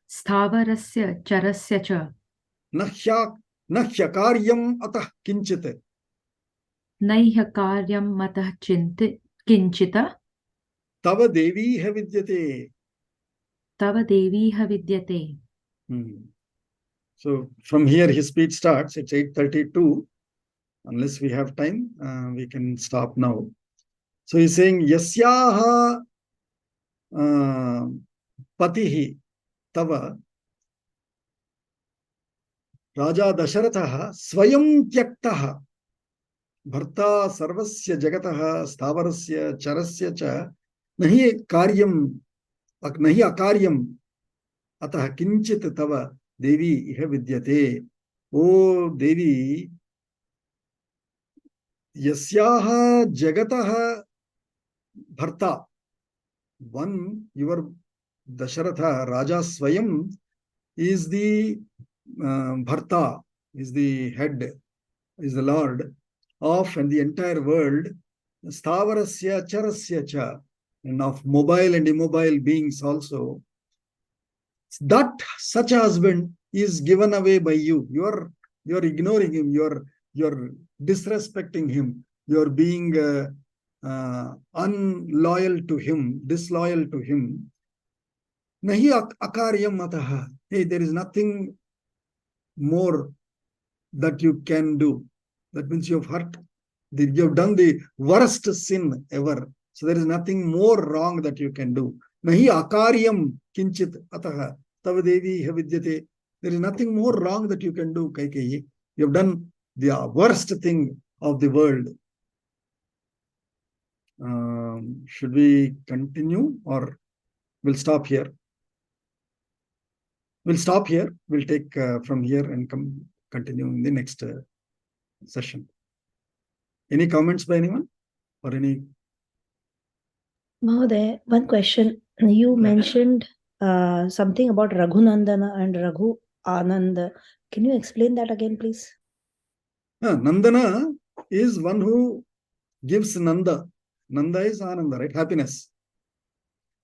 Sthavarasya Charasya Cha Nahya karyam atah kinchit. Naihya karyam matah kinchita Tava devi ha vidyate. Tava deviha vidyate. So from here his speech starts. It's 8:32. Unless we have time, we can stop now. So he's saying, Yasyaha patihi tava Raja Dasharatha Swayam Tyaktaha Bharta Sarvasya Jagataha Stavarasya Charasya Cha Nahi Karyam Nahi Akaryam Atah Kinchit Tava Devi Iha Vidyate. O Devi, Yasyaha Jagataha Bharta, one, your Dasharatha, Raja Swayam, is the Bharta, is the head, is the Lord of and the entire world, Stavarasya Charasya Cha, and of mobile and immobile beings also. That such a husband is given away by you. You're ignoring him, you're disrespecting him, you're being unloyal to him, disloyal to him. Nahi akaryam mataha. Hey, there is nothing more that you can do. That means you have hurt, you have done the worst sin ever. So there is nothing more wrong that you can do. Nahi akaryam kinchit ataha tavadevi havidyate. There is nothing more wrong that you can do, Kaikeyi. You have done the worst thing of the world. Should we continue or we'll stop here? We'll stop here. We'll take from here and continue in the next session. Any comments by anyone or any? Mahoday, one question. You mentioned something about Raghunandana and Raghu Ananda. Can you explain that again, please? Nandana is one who gives Nanda. Nanda is Ananda, right? Happiness.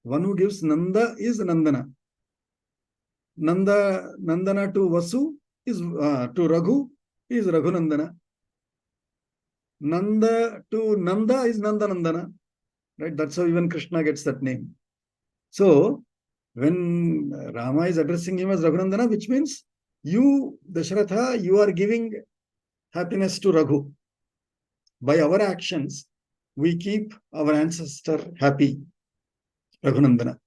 One who gives Nanda is Nandana. Nandana to Vasu is to Raghu is Raghunandana. Nanda to Nanda is Nandanandana. Right? That's how even Krishna gets that name. So when Rama is addressing him as Raghunandana, which means you, Dasharatha, you are giving happiness to Raghu. By our actions, we keep our ancestor happy, Raghunandana.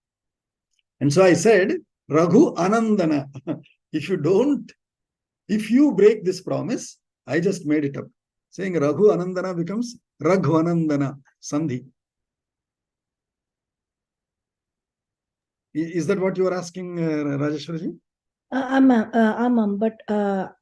And so I said, Raghu Anandana. If you break this promise, I just made it up. Saying Raghu Anandana becomes Raghunandana Sandhi. Is that what you are asking, Rajeshwari? But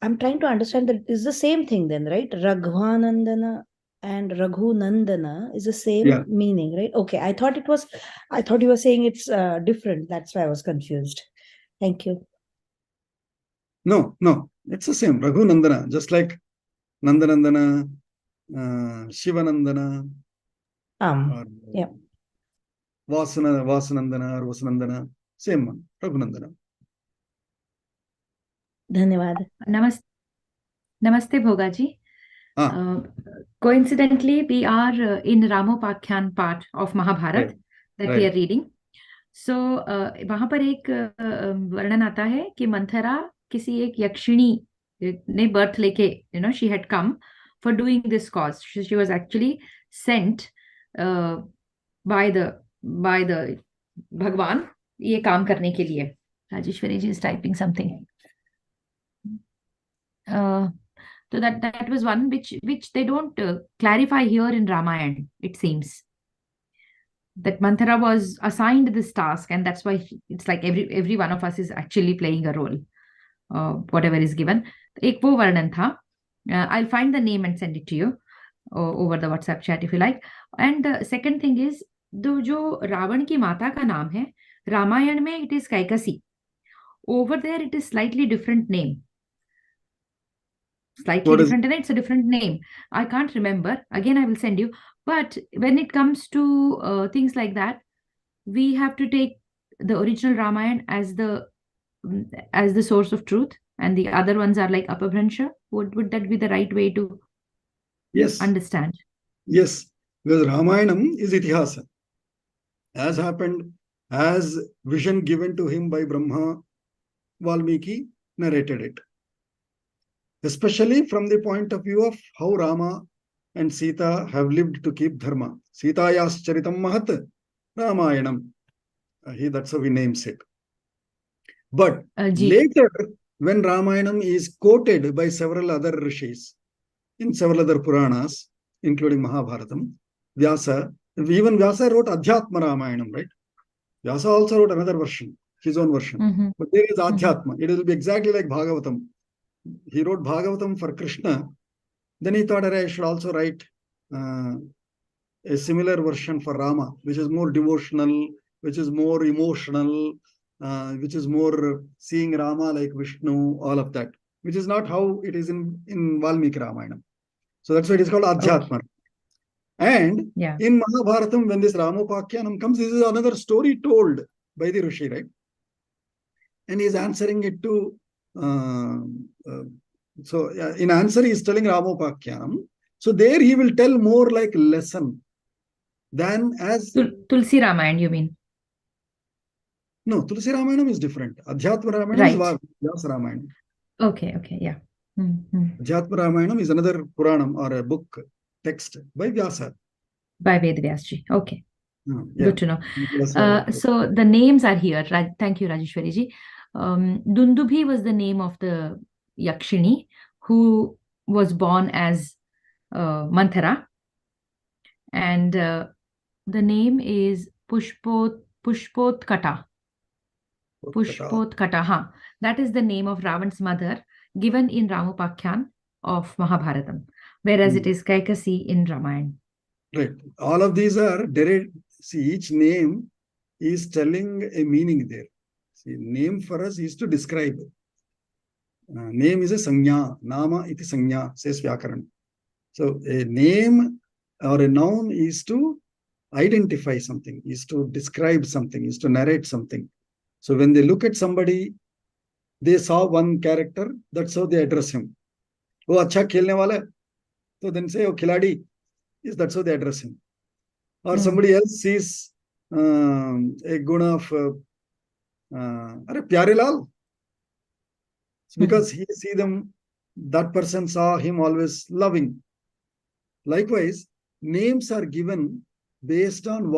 I'm trying to understand that it's the same thing then, right? Raghvanandana and Raghunandana is the same meaning, right? Okay, I thought you were saying it's different. That's why I was confused. Thank you. No, it's the same. Raghunandana, just like Nandanandana, Shivanandana, or yeah. Vasanandana or Vasanandana, same one, Raghunandana. Dhanyawad. Namaste Bhogaji. Coincidentally, we are in Ramopakyan part of Mahabharat that we are reading. So, वहां पर एक वर्णन आता है कि मंथरा किसी एक यक्षिणी ने बर्थ लेके, she had come for doing this cause. She was actually sent by the Bhagwan ये काम करने के लिए. Rajeshwari ji is typing something. So that was one which they don't clarify here in Ramayana, it seems. That Manthara was assigned this task, and that's why it's like every one of us is actually playing a role, whatever is given. Ek wo varnan tha. I'll find the name and send it to you over the WhatsApp chat if you like. And the second thing is, jo Ravan ki mata ka naam hai, Ramayana mein it is Kaikasi. Over there it is slightly different name. Slightly different, and it's a different name. I can't remember. Again, I will send you. But when it comes to things like that, we have to take the original Ramayana as the source of truth, and the other ones are like Apabhransha. Would that be the right way to understand? Yes, because Ramayanam is Itihasa. As happened, as vision given to him by Brahma, Valmiki narrated it. especially from the point of view of how Rama and Sita have lived to keep dharma. Sitayas charitam mahat Ramayanam. That's how he names it. But later, when Ramayanam is quoted by several other rishis in several other Puranas, including Mahabharatam, Vyasa, even Vyasa wrote Adhyatma Ramayanam, right? Vyasa also wrote another version, his own version. But there is Adhyatma. It will be exactly like Bhagavatam. He wrote Bhagavatam for Krishna. Then he thought, I should also write a similar version for Rama, which is more devotional, which is more emotional, which is more seeing Rama like Vishnu, all of that, which is not how it is in Valmiki Ramayana. So that's why it is called Adhyatma. Okay. And in Mahabharatam, when this Ramopakyanam comes, this is another story told by the Rishi, right? And he is answering it to, in answer, he is telling Ramopakyanam. So there he will tell more like lesson than as... Tulsi Ramayana, you mean? No, Tulsi Ramayana is different. Adhyatma Ramayana is Vyasa Ramayana. Okay, yeah. Adhyatma Ramayana is another Puranam or a book text by Vyasa. By Ved Vyasji. Okay. Yeah. Good to know. So the names are here. Thank you, Rajeshwari ji. Dundubhi was the name of the Yakshini who was born as Manthara. And the name is Pushpotkata. Pushpotkata. That is the name of Ravan's mother given in Ramopakyan of Mahabharatam, whereas it is Kaikasi in Ramayana. Right. All of these are direct. See, each name is telling a meaning there. See, name for us is to describe. Name is a sanya. Nama iti sanya, says Vyakaran. So a name or a noun is to identify something, is to describe something, is to narrate something. So when they look at somebody, they saw one character, that's how they address him. Oh, acha khelne wala. So then say, oh, khiladi. Yes, that's how they address him. Or somebody else sees a guna of Pyare Lal. Because he see them, that person saw him always loving. Likewise, names are given based on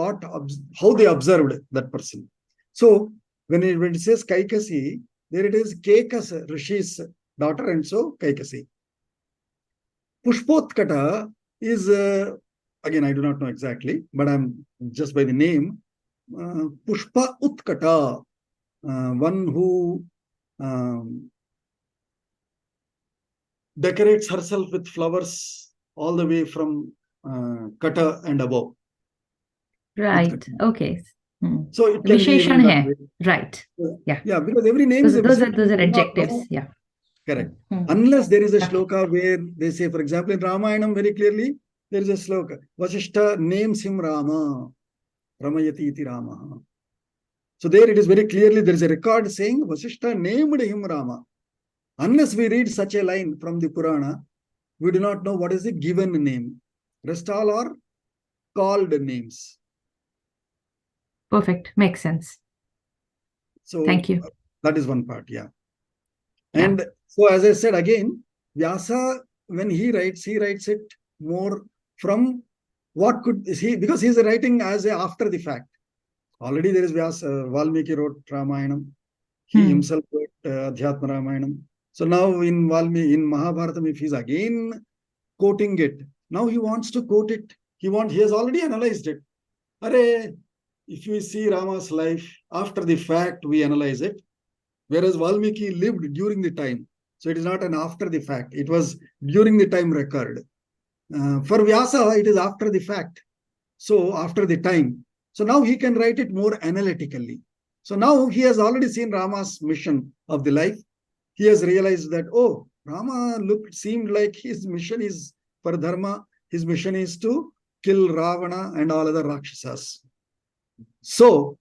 how they observed that person. So when it says Kaikasi, there it is Kekas, Rishi's daughter, and so Kaikasi. Pushpotkata is, again, I do not know exactly, but I'm just by the name, Pushpa Utkata, one who decorates herself with flowers all the way from Kata and above. Right. Utkata. Okay. So it can Visheshan be hai. Right. Yeah. Yeah, because every name is those are adjectives. Yeah. Correct. Unless there is a shloka where they say, for example, in Ramayanam, very clearly, there is a shloka. Vasishta names him Rama. Ramayati iti Rama. So there it is very clearly, there is a record saying Vasishta named him Rama. Unless we read such a line from the Purana, we do not know what is the given name. Rest all are called names. Perfect. Makes sense. So thank you. That is one part, yeah. And so, as I said again, Vyasa, when he writes it more from what could he, because he is writing as a after the fact. Already there is Vyasa, Valmiki wrote Ramayanam. He himself wrote Adhyatma Ramayanam. So now in Mahabharatam, if he's again quoting it, now he wants to quote it. He has already analyzed it. Array, if you see Rama's life, after the fact, we analyze it. Whereas Valmiki lived during the time. So it is not an after the fact. It was during the time record. For Vyasa, it is after the fact. So after the time. So now he can write it more analytically. So now he has already seen Rama's mission of the life. He has realized that, oh, Rama seemed like his mission is for dharma. His mission is to kill Ravana and all other Rakshasas. So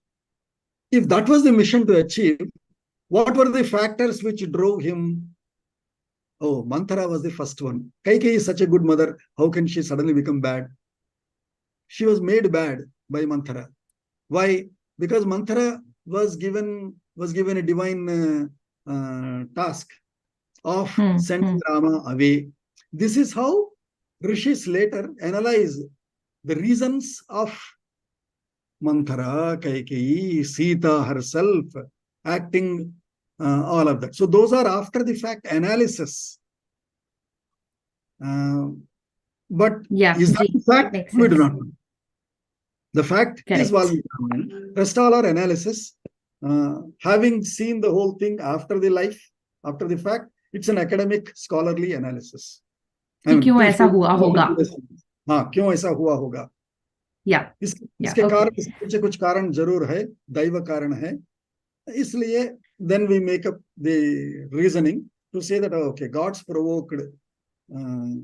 if that was the mission to achieve, what were the factors which drove him? Oh, Manthara was the first one. Kaikeyi is such a good mother. How can she suddenly become bad? She was made bad by Manthara. Why? Because Manthara was given a divine task. of sending Rama away. This is how rishis later analyze the reasons of Manthara, Kaikeyi, Sita herself acting, all of that. So those are after the fact analysis. But is that the fact? We do not know. The fact is Valmiki Ramayana. Rest all are analysis. Having seen the whole thing after the life, after the fact, it's an academic scholarly analysis. क्यों ऐसा हुआ होगा? हाँ, क्यों ऐसा हुआ होगा? इसके कारण, इसके पीछे कुछ कारण जरूर है, दैव कारण है. इसलिए then we make up the reasoning to say that okay, gods provoked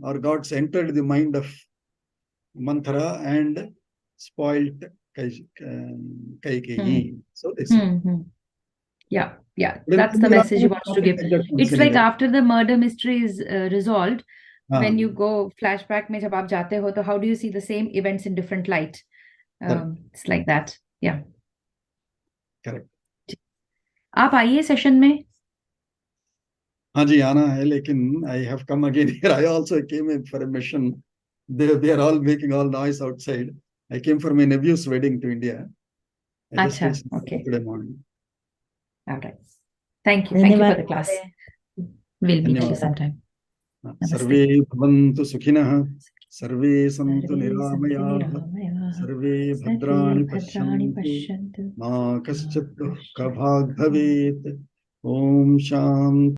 or gods entered the mind of Manthara and spoiled Kaikeyi. So they say. Yeah, that's the message he wants to give. It's like after the murder mystery is resolved, when you go flashback में जब आप जाते हो, तो how do you see the same events in different light? It's like that. Yeah. Correct. आप आइए session में. हाँ जी, आना है, लेकिन I have come again here. I also came in for a mission. They are all making all noise outside. I came for my nephew's wedding to India. I just reached today morning. All right. Thank you. Thank you for the class. We'll meet you sometime. सर्वे भवन्तु सुखिनः, सर्वे सन्तु निरामयाः, सर्वे भद्राणि पश्यन्तु, मा कश्चित् दुःखभाग् भवेत्. ओम शांति.